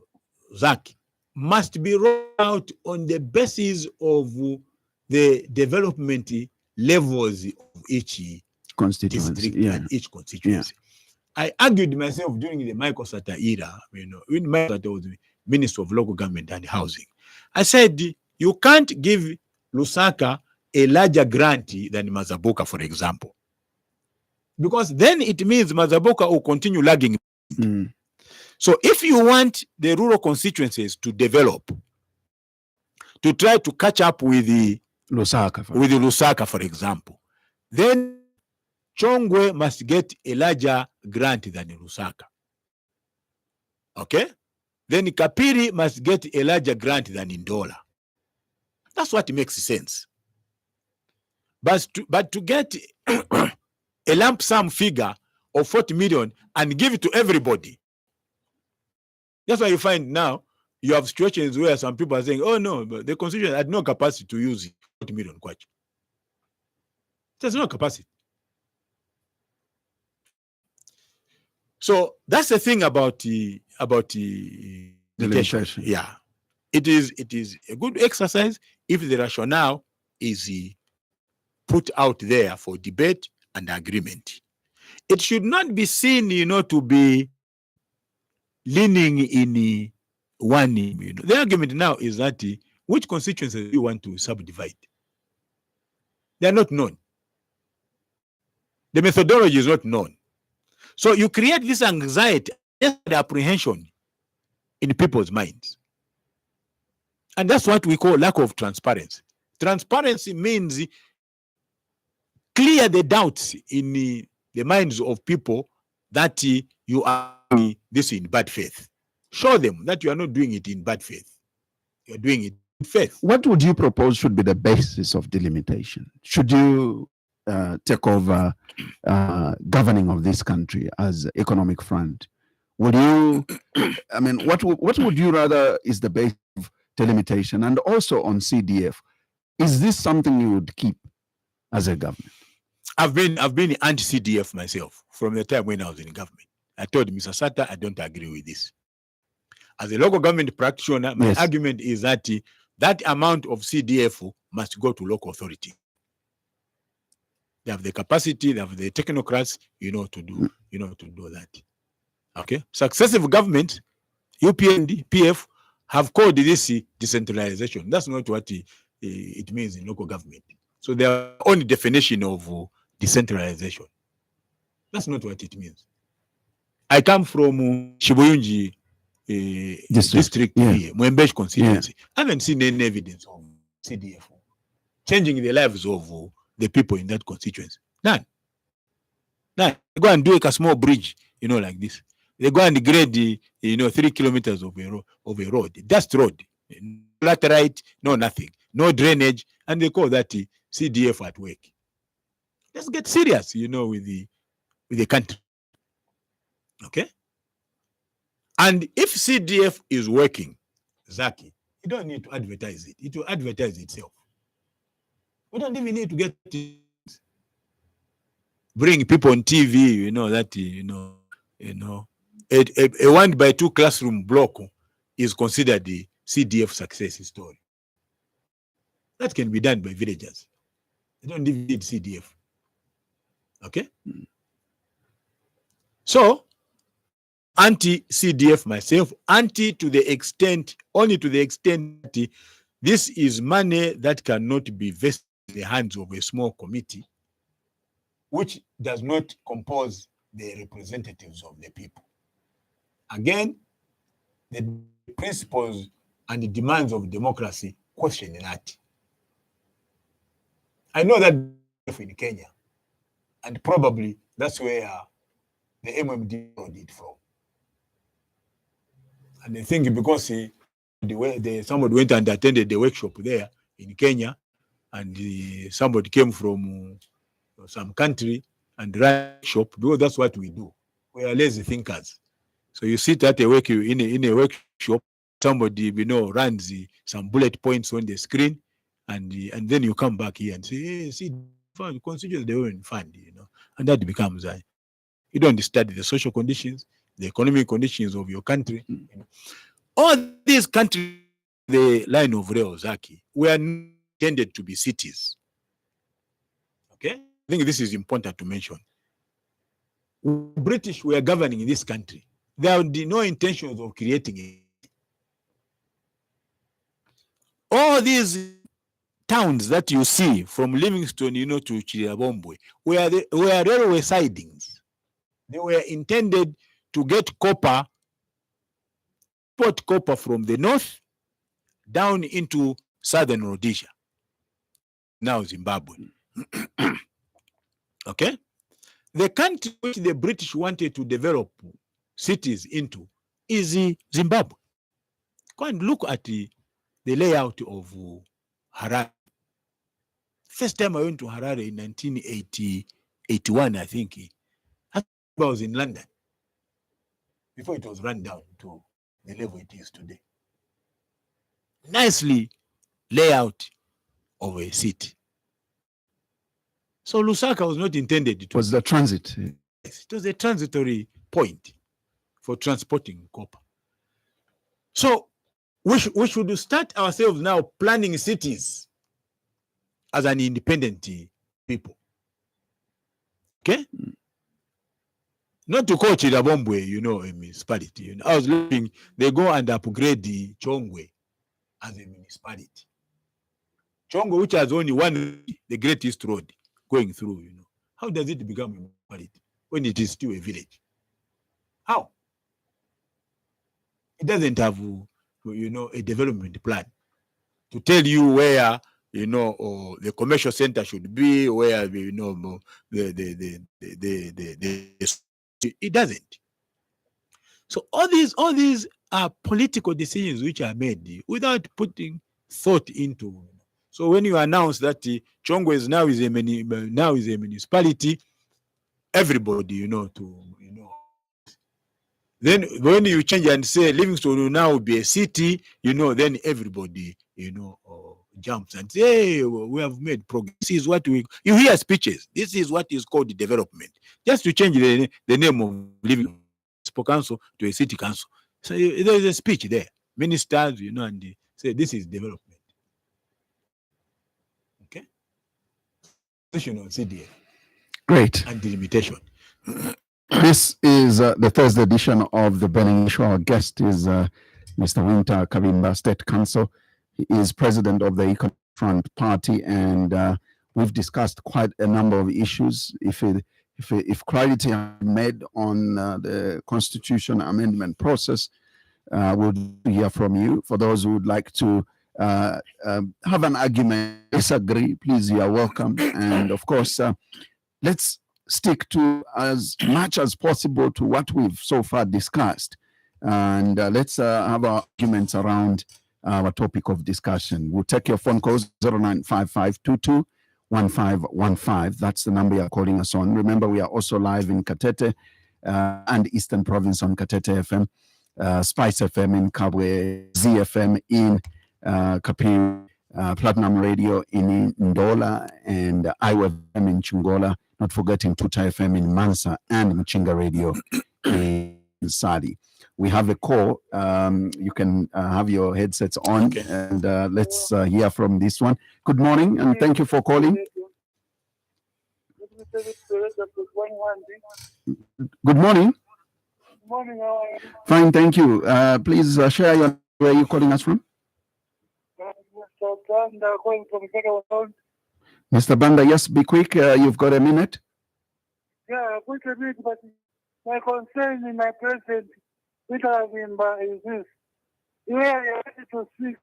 ZAC must be rolled out on the basis of the development levels of each district and each constituency. I argued myself during the Michael Sata era, when Michael Sata was the Minister of Local Government and Housing. I said, you can't give Lusaka a larger grant than Mazaboka, for example. Because then it means Mazaboka will continue lagging. So if you want the rural constituencies to develop, to try to catch up with the Lusaka, for example, then Chongwe must get a larger grant than Lusaka. Okay? Then Kapiri must get a larger grant than Ndola. That's what makes sense. But to get a lump sum figure of 40 million and give it to everybody, that's why you find now you have situations where some people are saying, oh no, but the constitution had no capacity to use 40 million kwacha. There's no capacity. So that's the thing about the limitation. Yeah. It is a good exercise if the rationale is put out there for debate and agreement. It should not be seen, to be leaning in one. The argument now is that which constituencies do you want to subdivide? They are not known. The methodology is not known. So you create this anxiety, the apprehension in people's minds. And that's what we call lack of transparency. Transparency means clear the doubts in the minds of people that you are doing this in bad faith. Show them that you are not doing it in bad faith. You are doing it in faith. What would you propose should be the basis of delimitation? Should you take over governing of this country as economic front? Would you, what would you rather is the basis of delimitation? And also on CDF, is this something you would keep as a government? I've been anti-CDF myself from the time when I was in government. I told Mr. Sata, I don't agree with this. As a local government practitioner, my argument is that that amount of CDF must go to local authority. They have the capacity, they have the technocrats, to do that. Okay. Successive governments, UPND, PF, have called this decentralization. That's not what it means in local government. So their own definition of decentralization. That's not what it means. I come from Shibuyunji district here, Mwembesh constituency. I haven't seen any evidence of CDF changing the lives of the people in that constituency. None. They go and do a small bridge, like this. They go and grade, 3 kilometers of a road, dust road, laterite, no nothing, no drainage, and they call that CDF at work. Let's get serious, with the country. Okay? And if CDF is working, Zaki, you don't need to advertise it. It will advertise itself. We don't even need to get bring people on TV, a 1x2 classroom block is considered the CDF success story. That can be done by villagers. They don't even need CDF. Okay? So, anti-CDF myself, only to the extent that this is money that cannot be vested in the hands of a small committee, which does not compose the representatives of the people. Again, the principles and the demands of democracy question that. I know that in Kenya, and probably that's where the MMD got it from. And I think because somebody went and attended the workshop there in Kenya, and somebody came from some country and run a shop, because that's what we do. We are lazy thinkers. So you sit at a work in a workshop, somebody runs some bullet points on the screen, and then you come back here and say, hey, see, constituents they were fund, and that becomes you don't study the social conditions, the economic conditions of your country. All these countries, the line of rail, Zaki, were intended to be cities. Okay, I think this is important to mention. When the British were governing this country, there were no intentions of creating it. All these towns that you see from Livingstone, to Chirabombwe, were railway sidings. They were intended to get copper, from the north down into southern Rhodesia, now Zimbabwe. Okay? The country which the British wanted to develop cities into is Zimbabwe. Go and look at the layout of Harare. First time I went to Harare in 1981, I think. I was in London before it was run down to the level it is today. Nicely layout of a city. So Lusaka was not intended to. Was the transit? Yes, it was a transitory point for transporting copper. So we should start ourselves now planning cities as an independent people. Okay? Not to call Chirabombwe, a municipality. I was looking, they go and upgrade the Chongwe as a municipality. Chongwe, which has only one, the greatest road going through, How does it become a municipality when it is still a village? How? It doesn't have, a development plan to tell you where, the commercial center should be, where, it doesn't. So all these are political decisions which are made without putting thought into. So when you announce that Chongwe is now is a municipality, everybody, Then when you change and say Livingstone will now be a city, then everybody, jumps and say, hey, we have made progress. This is what you hear speeches. This is what is called development. Just to change the name of Livingstone Council to a city council. So there is a speech there. Ministers, and they say this is development. Okay? Position on CDA. Great. And delimitation. This is the Thursday edition of the Burning Issue. Our guest is Mr. Wynter Kabimba, State Council. He is president of the Economic Front Party, and we've discussed quite a number of issues. If clarity is made on the Constitution amendment process, we'll hear from you. For those who would like to have an argument, disagree, please, you are welcome. And of course, let's stick to as much as possible to what we've so far discussed. And let's have our arguments around our topic of discussion. We'll take your phone calls, 0955221515. That's the number you're calling us on. Remember, we are also live in Katete and Eastern Province on Katete FM, Spice FM in Kabwe, ZFM in Kapiri, Platinum Radio in Ndola, and IWFM in Chungola, not forgetting Tuta FM in Mansa, and Mchinga Radio in Sadi. We have a call. You can have your headsets on, okay. And let's hear from this one. Good morning, and thank you for calling. Good morning. Good morning, how are you? Fine, thank you. Please share where you're calling us from. Mr. Banda, calling from Zachariah. Mr. Banda, yes, be quick. You've got a minute. Yeah, quick a bit, but my concern in my president, Wynter Kabimba, is this. Where you're ready to speak,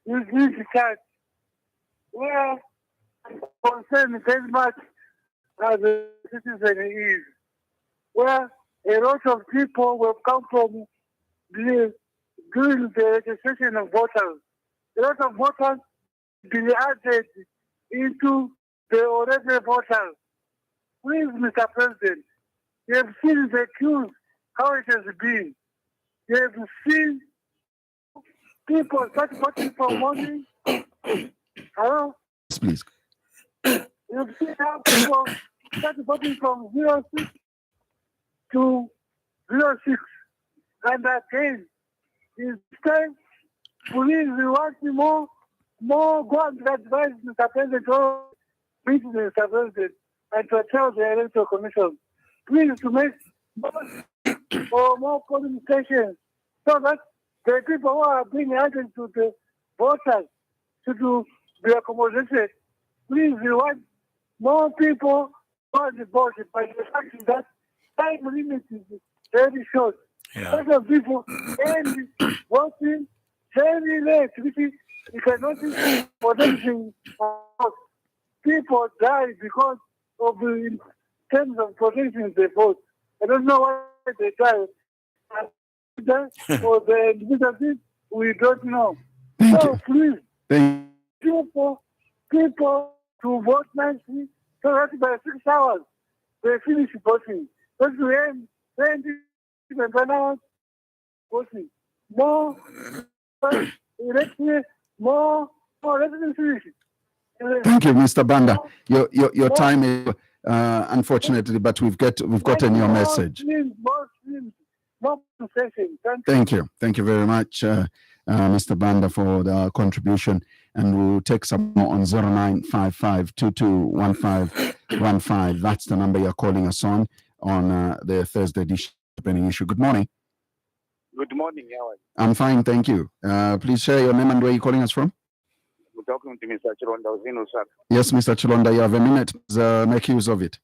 is this chat. Where concern very much as a citizen is. Where a lot of people will come from during the registration of voters. A lot of voters be added into the already voters. please, Mr. President, you have seen the queues, how it has been. You have seen people start voting for morning. Hello? Yes, please. You've seen how people start voting from 06 to 06. And again, it's time, please, we want more go and advise Mr. President or meet Mr. President and to tell the Electoral Commission, please, to make more polling stations so that the people who are being added to the voters to be accommodated. Please, we want more people on the vote, but the fact is that time limit is very short. Yeah. Lots of people end voting very late, which is you cannot for them. People die because of the in terms of protecting the vote. I don't know why they die. Or the individuals, we don't know. Thank So you. please, Thank people to vote nicely so that by 6 hours they finish voting. But to end, even 10 hours voting. More election, more election finish. Thank you, Mr. Banda. Your time is unfortunately, but we've gotten your message. More session. Thank you. Thank you very much, Mr. Banda, for the contribution. And we'll take some more on 0955221515. That's the number you're calling us on the Thursday edition Depending issue. Good morning. Good morning, Howard. I'm fine, thank you. Please share your name and where you're calling us from. We're talking to Mr. Chilonda Uzino, sir. Yes, Mr. Chilonda, you have a minute. Make use of it.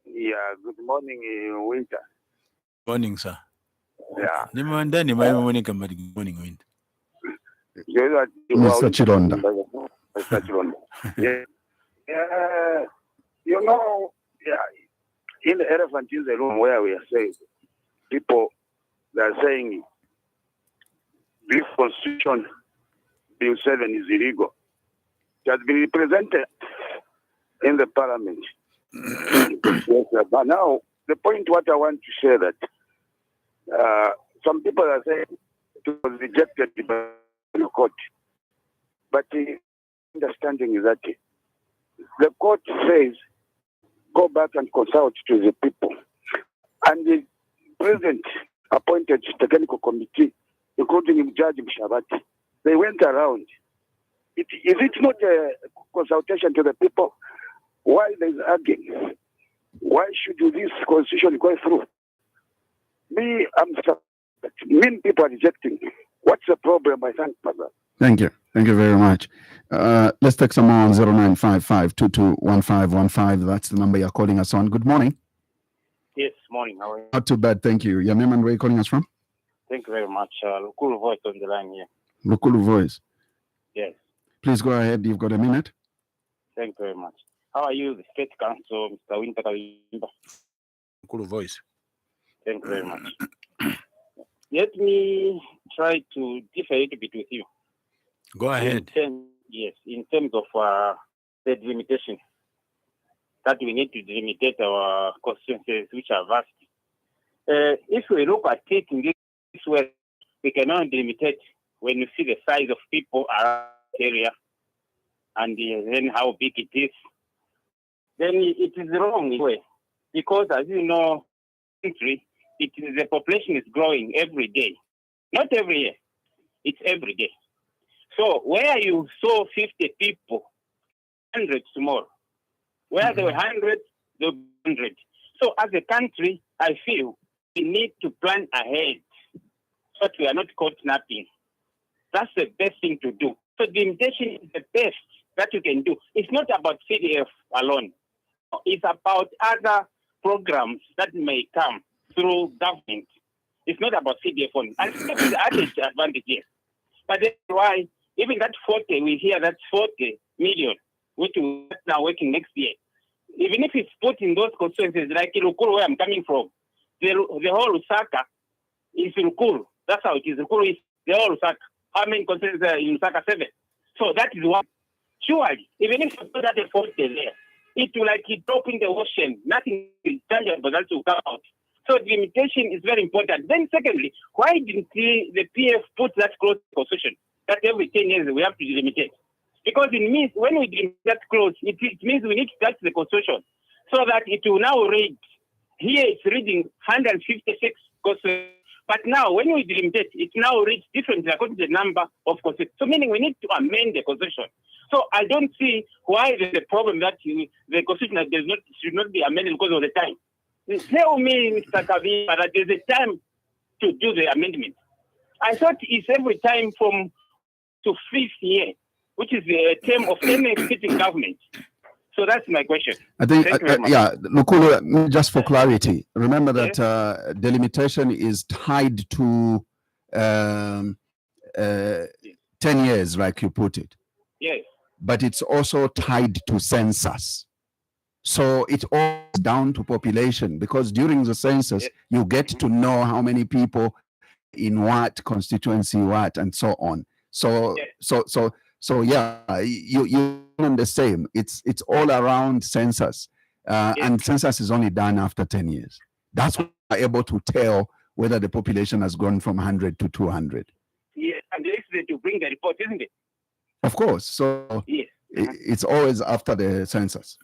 Yeah, good morning, Wynter. Morning, sir. Yeah. Good morning, Wynter. Mr. Chilonda. Mr. Chilonda. Yeah. You know, in the elephant in the room where we are saying, people that are saying this constitution, Bill 7 is illegal. It has been presented in the parliament. But now, the point what I want to say that some people are saying it was rejected by the court. But the understanding is that the court says, go back and consult to the people. And the president appointed the technical committee, including Judge Mshabati. They went around. Is it not a consultation to the people? Why there is arguing? Why should this constitution go through? Me, I'm many people are rejecting. What's the problem? I thank Father. Thank you. Thank you very much. Let's take some more on 0955221515. That's the number you're calling us on. Good morning. Yes, morning. How are you? Not too bad, thank you. Your name and where you're calling us from? Thank you very much. Cool voice on the line here. Lukulu Voice. Yes, Please go ahead. You've got a minute. thank you very much. How are you, the State Council, Mr. Wynter Kabimba? Cool voice. Thank you very much. Let me try to differ a little bit with you. Go ahead. In terms of the delimitation, that we need to delimitate our constituencies, which are vast. If we look at it in this way, we cannot delimitate when you see the size of people around the area and then how big it is. Then it is wrong in a way, because as you know, country, the population is growing every day. Not every year, it's every day. So where you saw 50 people, 100 tomorrow. Where there were 100, there were 100. So as a country, I feel we need to plan ahead so that we are not caught napping. That's the best thing to do. So the invitation is the best that you can do. It's not about CDF alone. It's about other programs that may come through government. It's not about CDF only. And CDF is added advantages. But that's why even that 40, we hear that's 40 million, which is now working next year. Even if it's put in those constituencies like Rukuru, where I'm coming from, the whole Lusaka is Rukuru. That's how it is. Rukuru is the whole Lusaka. How many constituencies are in Lusaka? 7. So that is one. Surely, even if you put that 40 there, it will like drop in the ocean. Nothing is tangible that will come out. So delimitation is very important. Then secondly, why didn't the PF put that clause in the constitution that every 10 years we have to delimitate? Because it means when we delimit that clause, it means we need to touch the constitution so that it will now read. Here it's reading 156 constitutions. But now when we delimitate, it now reads differently according to the number of constitutions. So meaning we need to amend the constitution. So I don't see why there's a problem that the constitution should not be amended because of the time. Tell me, Mr. Kabimba, that there's a time to do the amendment. I thought it's every time from to 5th year, which is the term of any sitting government. So that's my question. I think, yeah, Lukulu, just for clarity, remember that delimitation is tied to 10 years, like you put it. Yes. But it's also tied to census. So it all is down to population, because during the census, you get to know how many people in what constituency, what, and so on. So, yeah, you're on the same. It's all around census, and census is only done after 10 years. That's why we're able to tell whether the population has gone from 100 to 200. Yeah, and it's to bring the report, isn't it? Of course. So it's always after the census.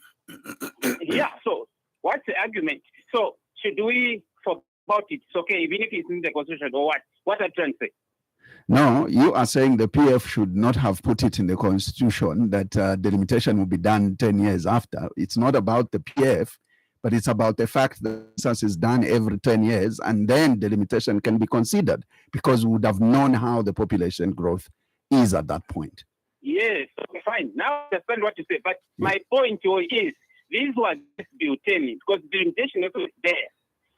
Yeah. So what's the argument? So should we forget about it? It's okay, even if it's in the constitution or what? What are you trying to say? No, you are saying the PF should not have put it in the constitution that delimitation will be done 10 years after. It's not about the PF, but it's about the fact that census is done every 10 years, and then delimitation can be considered because we would have known how the population growth is at that point. Yes, okay, fine. Now I understand what you say, but my point is this was Bill 10 because delimitation also is there.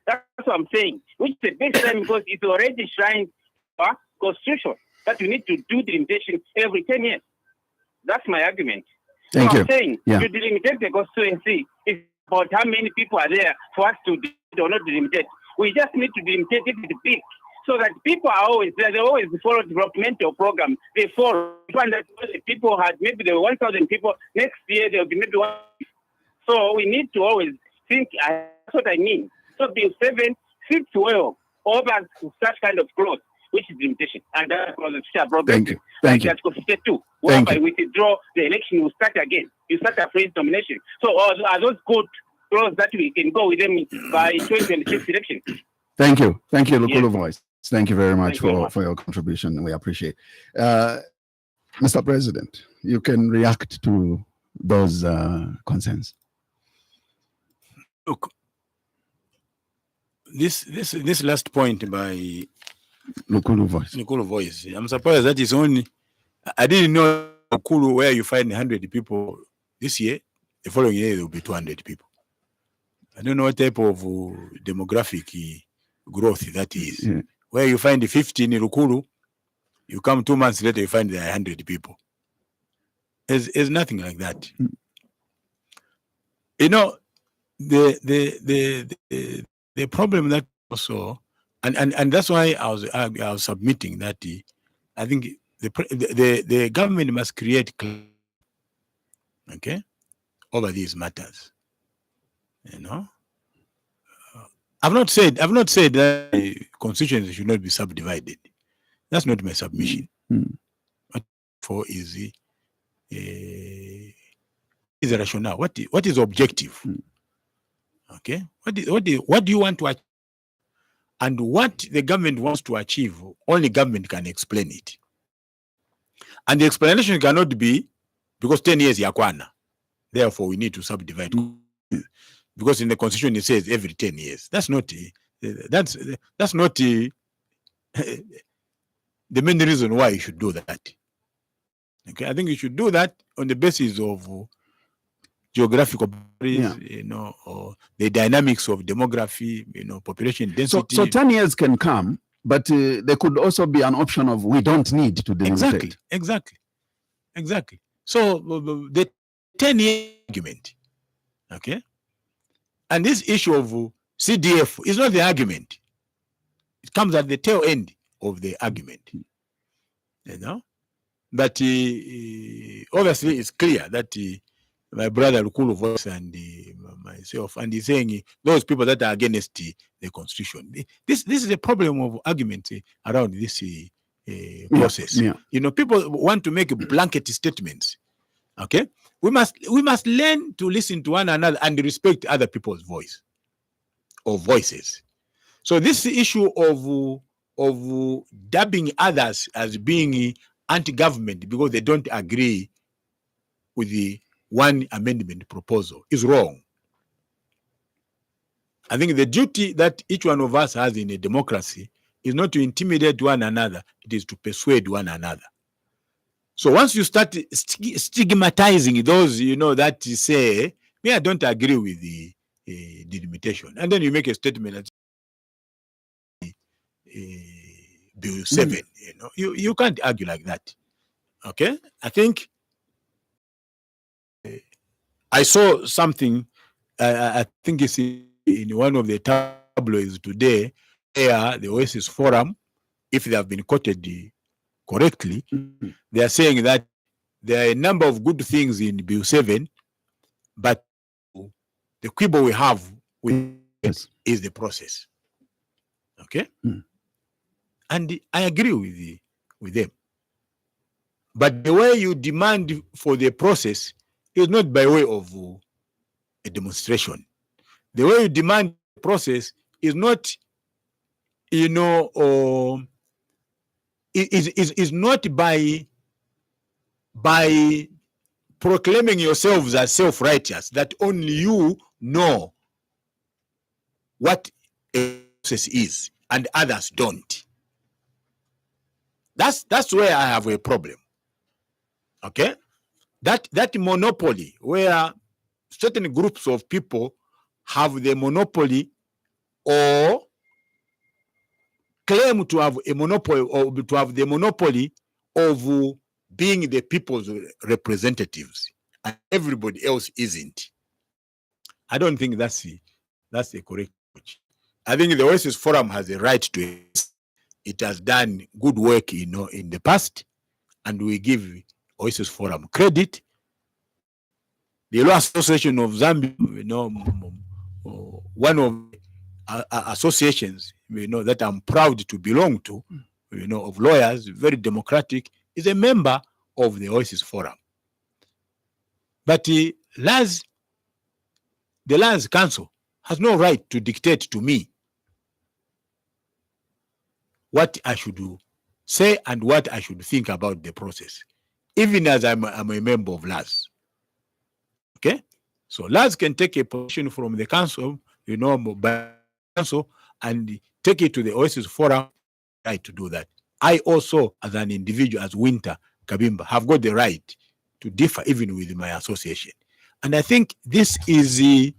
That's what I'm saying, which is the best time because it's already shrined constitution that you need to do delimitation every 10 years. That's my argument. Thank you. I'm saying to delimitate the constituency is about how many people are there for us to do or not delimitate. We just need to delimitate it with big so that people are always there. They always follow developmental program. They follow. People had maybe there were 1,000 people. Next year there will be maybe 1. So we need to always think. That's what I mean. So Bill 7 fits well over such kind of growth, which is limitation. And that was a share problem. Thank you. Thank you. Article 52, whereby we withdraw the election, will start again. You start a fresh nomination. So are those good clauses that we can go with them by 2026 election? Thank you. Thank you, Lukulu Voice. Thank you very much for your contribution. We appreciate it. Mr. President, you can react to those concerns. Look, this last point by Lukulu Voice. I'm surprised that is only. I didn't know Lukulu where you find 100 people this year. The following year there will be 200 people. I don't know what type of demographic growth that is. Yeah. Where you find 50 in Lukulu, you come 2 months later you find there are 100 people. There's nothing like that. You know, the problem that also. And that's why I was submitting that I think the government must create over these matters. You know, I've not said that constituencies should not be subdivided. That's not my submission. What for is the rationale? What is objective? Okay, what do you want to achieve? And what the government wants to achieve, only government can explain it. And the explanation cannot be because 10 years yakwana. Therefore, we need to subdivide. Because in the constitution it says every 10 years. That's not the main reason why you should do that. Okay, I think you should do that on the basis of geographical boundaries, you know, or the dynamics of demography, you know, population density. So 10 years can come, but there could also be an option of we don't need to delimitate. Exactly. So the 10-year argument, okay, and this issue of CDF is not the argument. It comes at the tail end of the argument, you know. But obviously, it's clear that my brother Lukulu Voice and myself, and he's saying those people that are against the constitution. This is a problem of argument around this process. Yeah. You know, people want to make blanket statements. Okay, we must learn to listen to one another and respect other people's voice or voices. So this issue of dubbing others as being anti-government because they don't agree with the one amendment proposal is wrong. I think the duty that each one of us has in a democracy is not to intimidate one another, it is to persuade one another. So once you start stigmatizing those, you know, that say, I don't agree with the delimitation, and then you make a statement that Bill 7, you know, you can't argue like that. Okay, I think I saw something. I think it's in one of the tabloids today, where the Oasis Forum, if they have been quoted correctly, they are saying that there are a number of good things in Bill 7, but the quibble we have with it is the process. Okay, and I agree with them. But the way you demand for the process is not by way of a demonstration. The way you demand the process is not, you know, is not by proclaiming yourselves as self-righteous, that only you know what a process is and others don't. That's where I have a problem. Okay, that monopoly where certain groups of people have the monopoly or claim to have a monopoly or to have the monopoly of being the people's representatives, and everybody else isn't. I don't think that's the correct approach. I think the Oasis Forum has a right to it. It has done good work, you know, in the past, and we give Oasis Forum credit. The Law Association of Zambia, you know, one of associations, you know, that I'm proud to belong to, you know, of lawyers, very democratic, is a member of the Oasis Forum. But the Lawyers Council has no right to dictate to me what I should say and what I should think about the process, even as I'm a member of LAS. Okay? So LAS can take a position from the council, you know, by council, and take it to the Oasis Forum, right to do that. I also, as an individual, as Wynter Kabimba, have got the right to differ even with my association. And I think this is the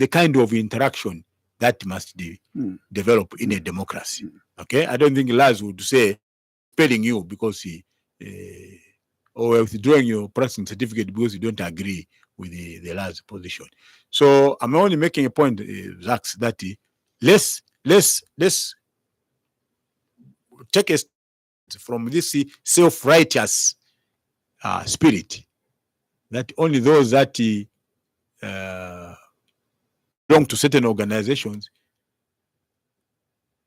kind of interaction that must develop in a democracy. Okay, I don't think Laz would say expelling you because or withdrawing your practicing certificate because you don't agree with the Laz position. So I'm only making a point, Zach, that let's take a from this self-righteous spirit that only those that belong to certain organizations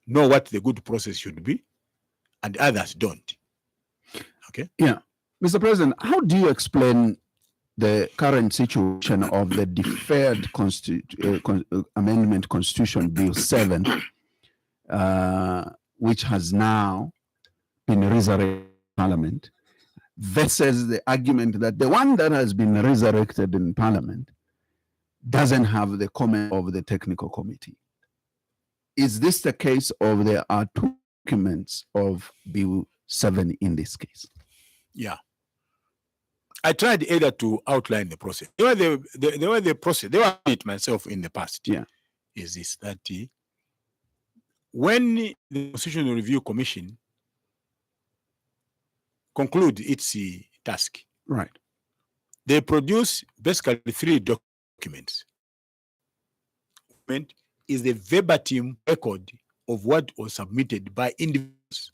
know what the good process should be, and others don't. Okay? Yeah. Mr. President, how do you explain the current situation of the deferred amendment Constitution Bill 7, which has now been resurrected in Parliament, versus the argument that the one that has been resurrected in Parliament doesn't have the comment of the technical committee? Is this the case of there are two documents of Bill 7 in this case? Yeah. I tried either to outline the process. The way the process, they were it myself in the past. Yeah. Is this that when the Constitutional Review Commission conclude its task, right, they produce basically three documents. Is the verbatim record of what was submitted by individuals.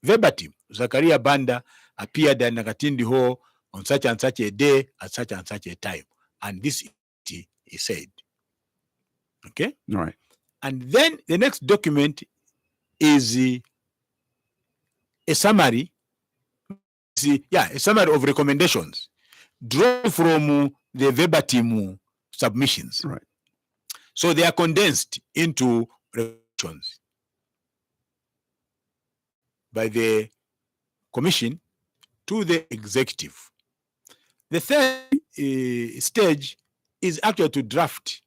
Verbatim. Zachariah Banda appeared at Nakatindi Hall on such and such a day at such and such a time. and this is said. Okay? All right. And then the next document is a summary. A summary of recommendations drawn from the verbatim submissions. Right. So they are condensed into recommendations by the commission to the executive. The third stage is actually to draft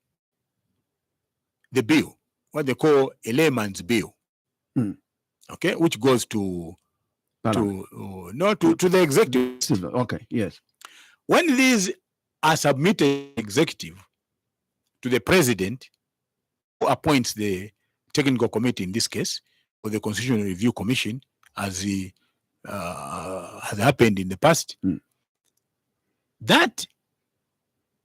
the bill, what they call a layman's bill, okay, which goes to the executive. Okay, yes. When these are submitted to executive, to the president, who appoints the technical committee in this case, or the Constitutional Review Commission, as has happened in the past, that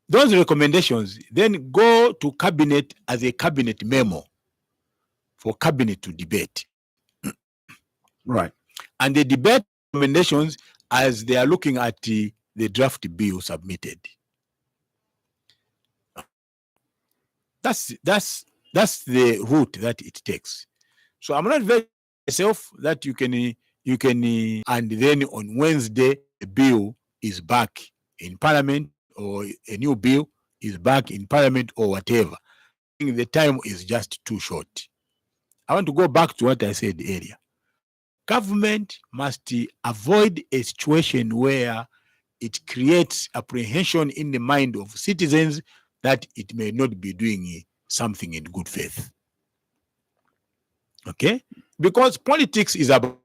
those recommendations then go to cabinet as a cabinet memo for cabinet to debate. Right. And they debate recommendations as they are looking at the draft bill submitted. That's the route that it takes. So I'm not very myself that you can, and then on Wednesday the bill is back in Parliament, or a new bill is back in Parliament, or whatever. I think the time is just too short. I want to go back to what I said earlier. Government must avoid a situation where it creates apprehension in the mind of citizens that it may not be doing something in good faith. Okay? Because politics is about,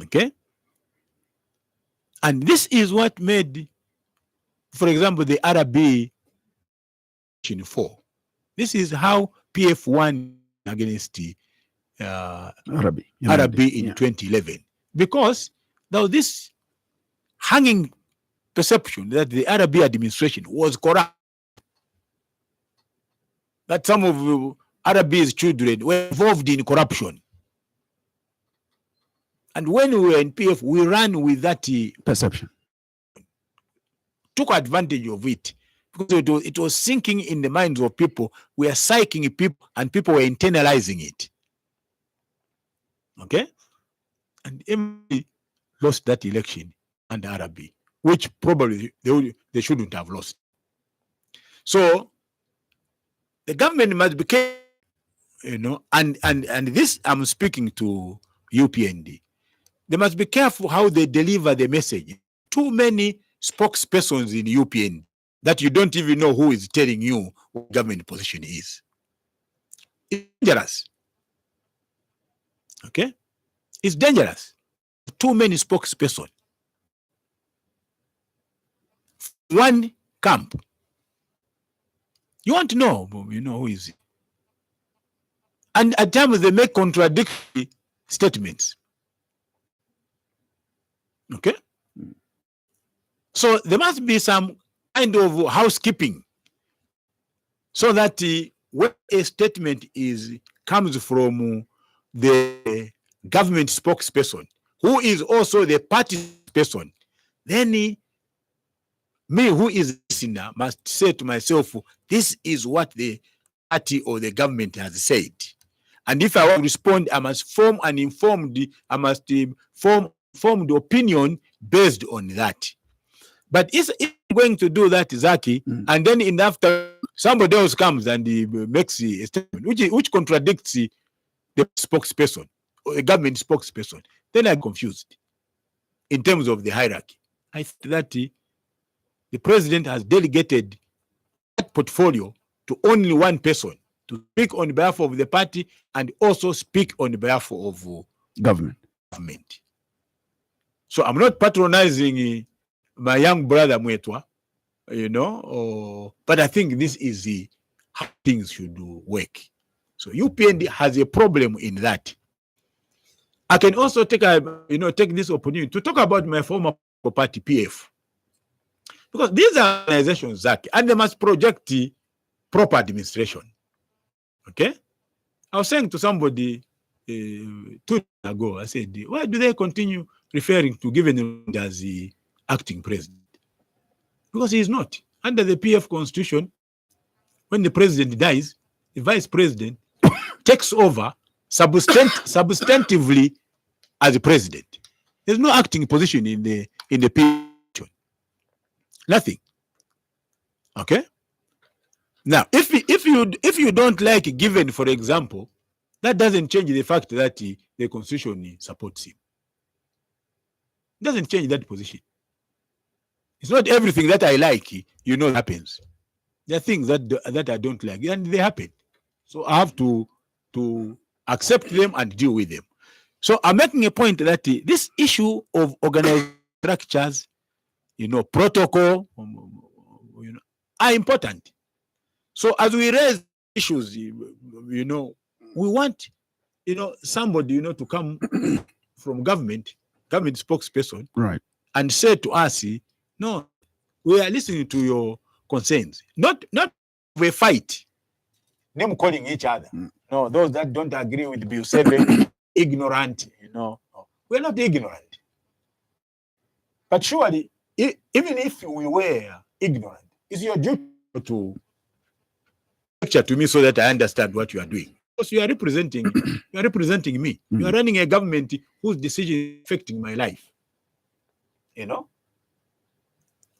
okay? And this is what made, for example, the RB 4. This is how PF won against the RB in 2011. Because there was this hanging perception that the RB administration was corrupt, that some of RB's children were involved in corruption. And when we were in PF, we ran with that perception, took advantage of it, because it was sinking in the minds of people. We are psyching people, and people were internalizing it. Okay? And Emily lost that election under RB, which probably they shouldn't have lost. So the government must be careful, and this I'm speaking to UPND. They must be careful how they deliver the message. Too many spokespersons in UPND that you don't even know who is telling you what government position is. It's dangerous. Okay? It's dangerous. Too many spokespersons. One camp. You want to know, who is it? And at times they make contradictory statements. Okay? So there must be some kind of housekeeping, so that when a statement comes from the government spokesperson, who is also the party person, then me, who is a listener, must say to myself, this is what the party or the government has said. And if I want to respond, I must form an informed opinion based on that. But if going to do that, Zaki, and then after somebody else comes and he makes a statement which contradicts the spokesperson or the government spokesperson, then I'm confused in terms of the hierarchy. I think that the president has delegated that portfolio to only one person to speak on behalf of the party and also speak on behalf of government. So I'm not patronizing my young brother Mwetwa, but I think this is how things should work. So UPND has a problem in that. I can also take this opportunity to talk about my former party, PF, because these are organizations, Zach, and they must project proper administration. Okay, I was saying to somebody 2 days ago, I said, why do they continue referring to Given as the acting president? Because he is not. Under the PF constitution, when the president dies, the vice president takes over substantively as the president. There's no acting position in the PF. Nothing. Okay. Now, if you don't like Given, for example, that doesn't change the fact that the constitution supports him. It doesn't change that position. It's not everything that I like, happens. There are things that I don't like, and they happen. So I have to accept them and deal with them. So I'm making a point that this issue of organized structures, protocol, are important. So as we raise issues, we want, somebody, to come from government spokesperson, right, and say to us, no, we are listening to your concerns. Not a fight, them calling each other. No, those that don't agree with Bill 7, ignorant, We're not ignorant. But surely, even if we were ignorant, it's your duty to lecture to me so that I understand what you are doing. Because you are representing me. You are running a government whose decision is affecting my life.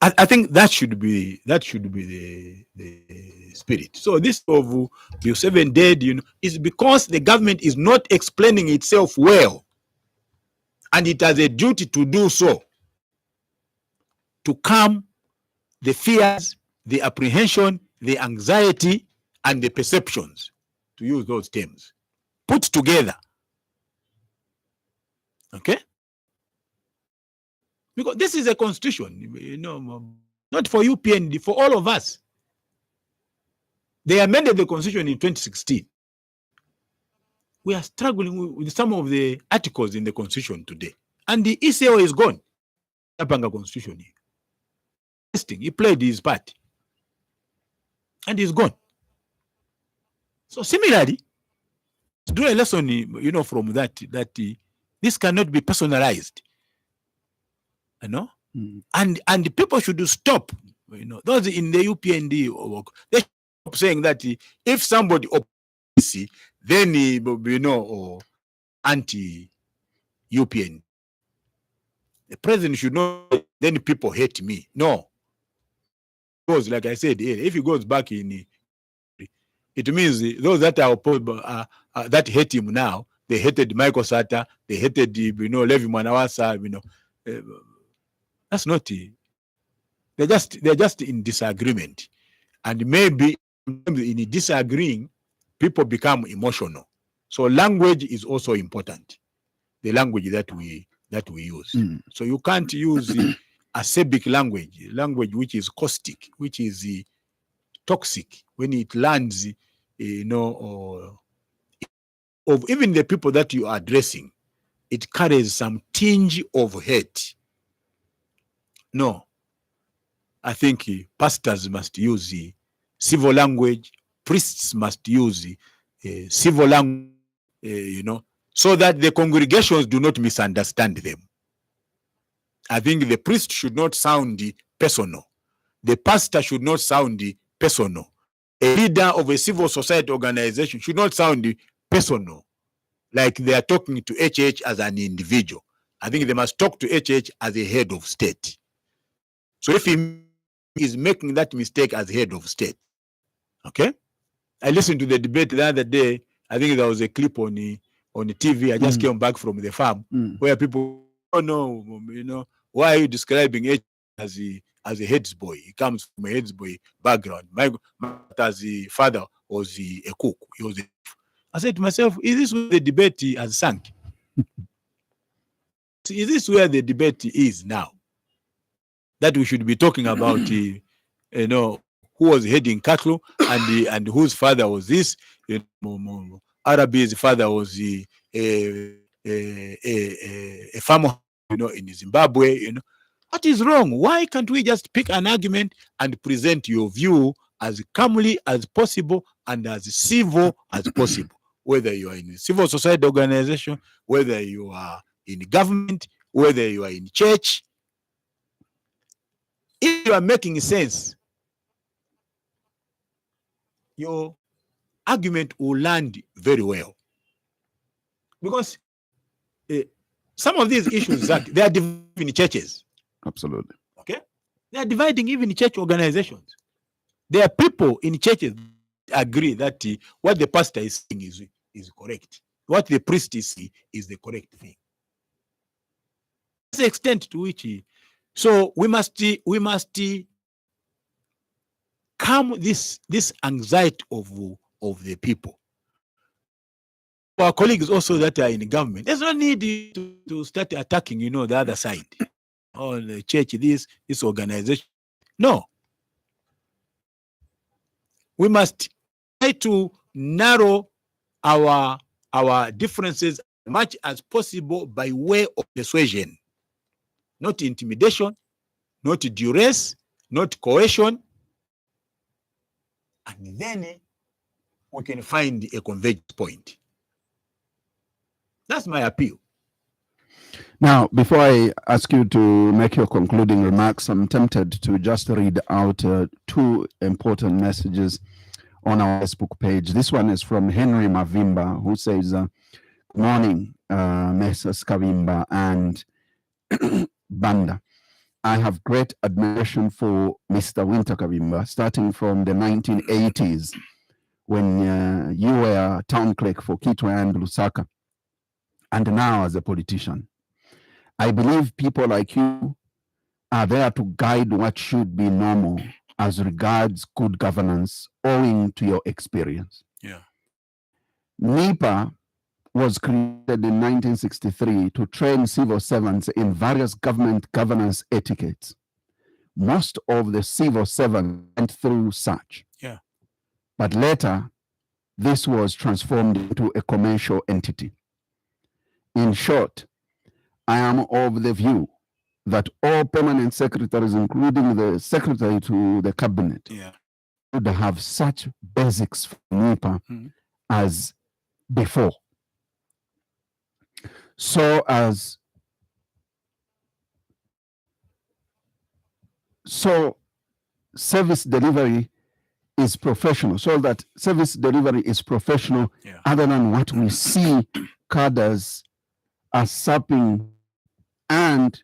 I think that should be the spirit. So this of Bill 7 dead, is because the government is not explaining itself well, and it has a duty to do so, to calm the fears, the apprehension, the anxiety, and the perceptions, to use those terms, put together. Okay? Because this is a constitution, not for UPND, for all of us. They amended the constitution in 2016. We are struggling with some of the articles in the constitution today. And the ECO is gone. Apanga constitution. He played his part. And he's gone. So similarly, do a lesson, from that this cannot be personalized. And people should stop, those in the UPND work, they should stop saying that if somebody opposes, then or anti-UPND. The president should not, then people hate me. No. Because like I said, if he goes back in, it means those that are opposed, that hate him now, they hated Michael Sata, they hated Levi Manawasa, that's not it. They're just in disagreement, and maybe in disagreeing, people become emotional. So language is also important. The language that we use. So you can't use acerbic language which is caustic, which is toxic when it lands, of even the people that you are addressing. It carries some tinge of hate. No, I think pastors must use civil language, priests must use civil language, so that the congregations do not misunderstand them. I think the priest should not sound personal. The pastor should not sound personal. A leader of a civil society organization should not sound personal, like they are talking to HH as an individual. I think they must talk to HH as a head of state. So if he is making that mistake as head of state, okay? I listened to the debate the other day. I think there was a clip on the TV. I just came back from the farm where people, why are you describing H as a heads boy? He comes from a heads boy background. My as the father was a cook. I said to myself, is this where the debate has sunk? Is this where the debate is now? That we should be talking about, who was heading cattle and whose father was this. Arabi's father was a farmer, in Zimbabwe. What is wrong? Why can't we just pick an argument and present your view as calmly as possible and as civil as possible? Whether you are in a civil society organization, whether you are in government, whether you are in church. if you are making sense, your argument will land very well. Because some of these issues that they are dividing in churches. Absolutely. Okay? They are dividing even church organizations. There are people in churches that agree that what the pastor is saying is correct. What the priest is saying is the correct thing. That's the extent to which so we must calm this anxiety of the people. Our colleagues also that are in the government, there's no need to start attacking, the other side. Or the church, this organization. No. We must try to narrow our differences as much as possible by way of persuasion. Not intimidation, not duress, not coercion. And then we can find a convergence point. That's my appeal. Now, before I ask you to make your concluding remarks, I'm tempted to just read out two important messages on our Facebook page. This one is from Henry Mavimba, who says, good morning, Messrs. Kabimba and Banda. I have great admiration for Mr. Wynter Kabimba, starting from the 1980s when you were town clerk for Kitwe and Lusaka, and now as a politician. I believe people like you are there to guide what should be normal as regards good governance, owing to your experience. Yeah. NEPA was created in 1963 to train civil servants in various government governance etiquettes. Most of the civil servants went through such. Yeah. But later, this was transformed into a commercial entity. In short, I am of the view that all permanent secretaries, including the secretary to the cabinet, should have such basics for NEPA as before. So service delivery is professional, so that service delivery is professional, other than what we see cadres are sapping, and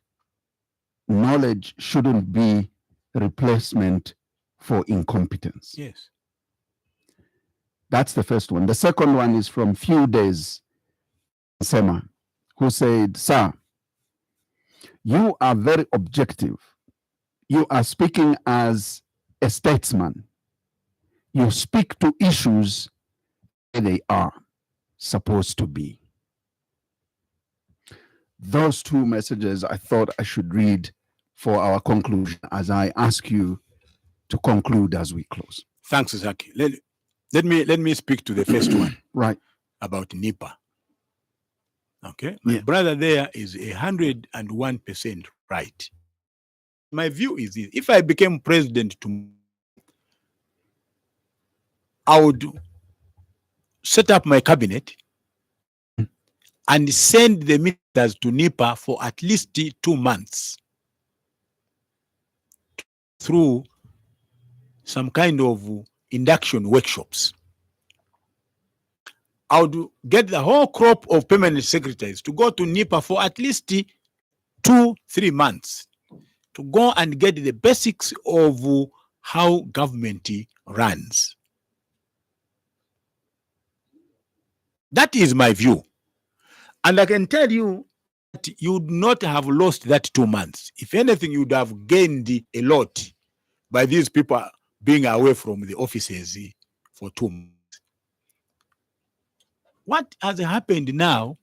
knowledge shouldn't be a replacement for incompetence. Yes. That's the first one. The second one is from Few Days Sema, who said, sir, you are very objective. You are speaking as a statesman. You speak to issues where they are supposed to be. Those two messages I thought I should read for our conclusion as I ask you to conclude as we close. Thanks, Zaki. Let me speak to the first one. Right. About NEPA. Okay. My brother there is 101% right. My view is this: if I became president tomorrow, I would set up my cabinet and send the ministers to NEPA for at least 2 months through some kind of induction workshops. I would get the whole crop of permanent secretaries to go to NEPA for at least 2-3 months to go and get the basics of how government runs. That is my view. And I can tell you that you would not have lost that 2 months. If anything, you would have gained a lot by these people being away from the offices for 2 months. What has happened now,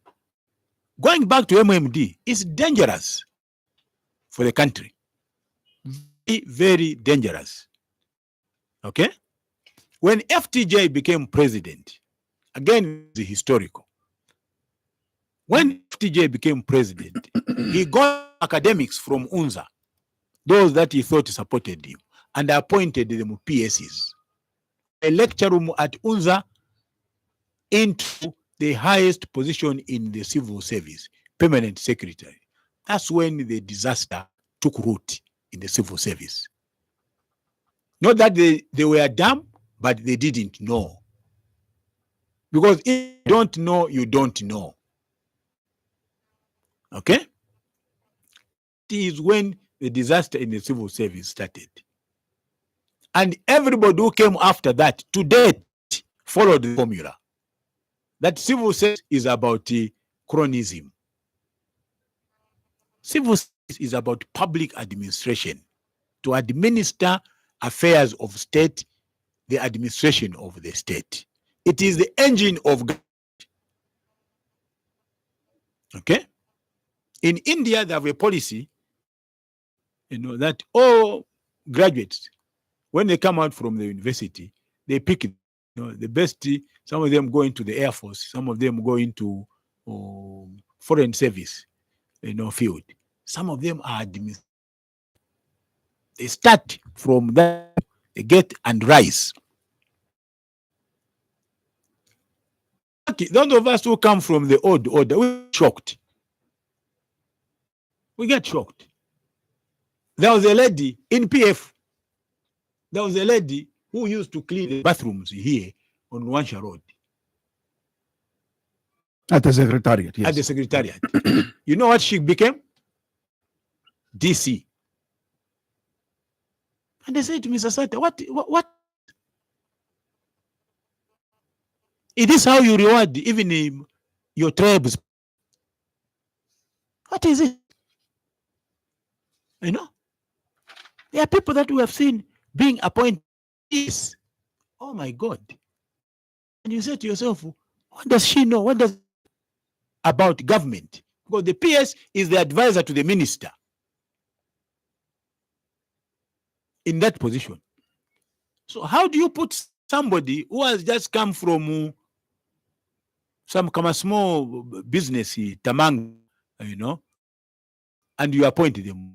going back to MMD, is dangerous for the country. Very, very dangerous. Okay? When FTJ became president, again, it's historical. When FTJ became president, he got academics from UNZA, those that he thought supported him, and appointed them PSs. A lecture room at UNZA into the highest position in the civil service, permanent secretary. That's when the disaster took root in the civil service. Not that they were dumb, but they didn't know. Because if you don't know, you don't know. Okay? It is when the disaster in the civil service started. And everybody who came after that, to date, followed the formula. That civil service is about chronism. Civil service is about public administration, to administer affairs of state, the administration of the state. It is the engine of government. Okay? In India, they have a policy, that all graduates, when they come out from the university, they pick the best. Some of them go into the Air Force, some of them go into foreign service, field. Some of them are administrators. They start from that, they get and rise. Those of us who come from the old order, we're shocked. We get shocked. There was a lady in PF. There was a lady who used to clean the bathrooms here on Wansha Road. At the secretariat, yes. At the secretariat. You know what she became? DC. And they said to Mr. Sata, what? It is how you reward even your tribes. What is it? There are people that we have seen being appointed. Oh my God. And you say to yourself, what does she know? What does about government? Because the PS is the advisor to the minister in that position. So how do you put somebody who has just come from some kind of small business, Tamang, and you appoint them,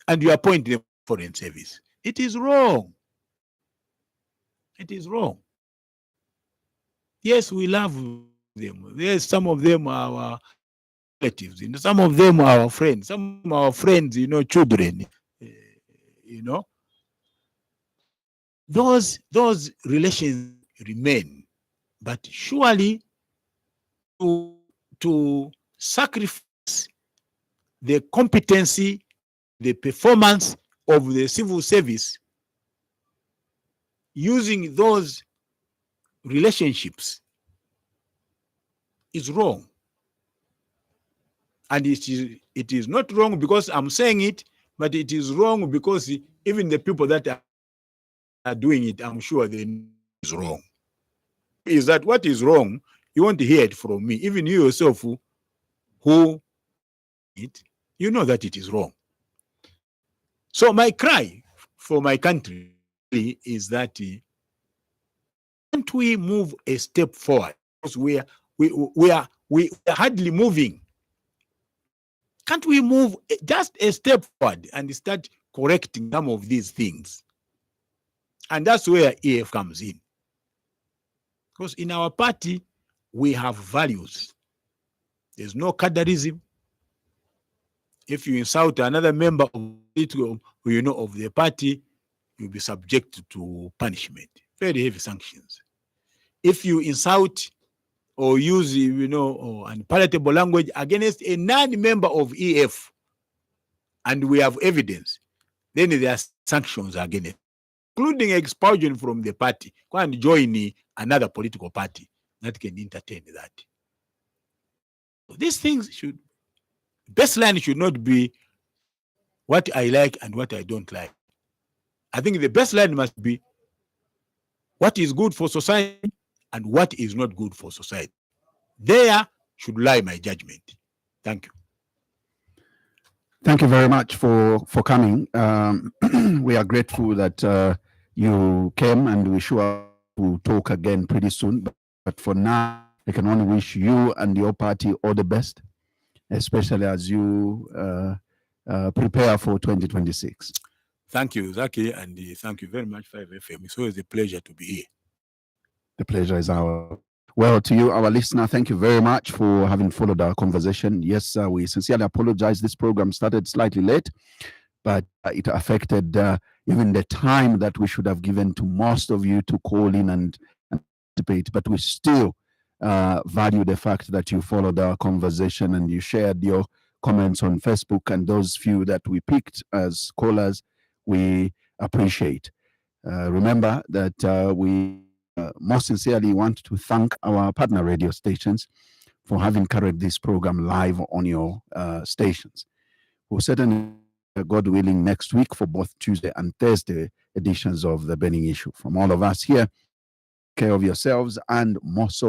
and you appoint them foreign service? It is wrong. It is wrong. Yes, we love them. Yes, some of them are our relatives. Some of them are our friends. Some of our friends, children. Those relations remain, but surely to sacrifice the competency, the performance of the civil service using those relationships is wrong. And it is not wrong because I'm saying it, but it is wrong because even the people that are doing it, I'm sure they know it's wrong. Is that what is wrong? You want to hear it from me. Even you yourself who you know that it is wrong. So my cry for my country is that can't we move a step forward? Because we are hardly moving. Can't we move just a step forward and start correcting some of these things? And that's where EF comes in. Because in our party, we have values. There's no cadarism. If you insult another member of the party, you'll be subject to punishment, very heavy sanctions. If you insult or use, unpalatable language against a non-member of EF, and we have evidence, then there are sanctions against it, including expulsion from the party. Go and join another political party that can entertain that. These things baseline should not be what I like and what I don't like. I think the baseline must be what is good for society and what is not good for society. There should lie my judgment. Thank you. Thank you very much for coming. We are grateful that you came, and we sure will talk again pretty soon. But for now, I can only wish you and your party all the best, especially as you prepare for 2026. Thank you, Zaki, and thank you very much, 5FM. It's always a pleasure to be here. The pleasure is ours. Well, to you, our listener, thank you very much for having followed our conversation. Yes, we sincerely apologize. This program started slightly late, but it affected even the time that we should have given to most of you to call in and participate. But we still value the fact that you followed our conversation and you shared your comments on Facebook, and those few that we picked as callers, we appreciate. Remember that we most sincerely want to thank our partner radio stations for having carried this program live on your stations. We'll certainly, God willing, next week for both Tuesday and Thursday editions of The Burning Issue. From all of us here, take care of yourselves, and more so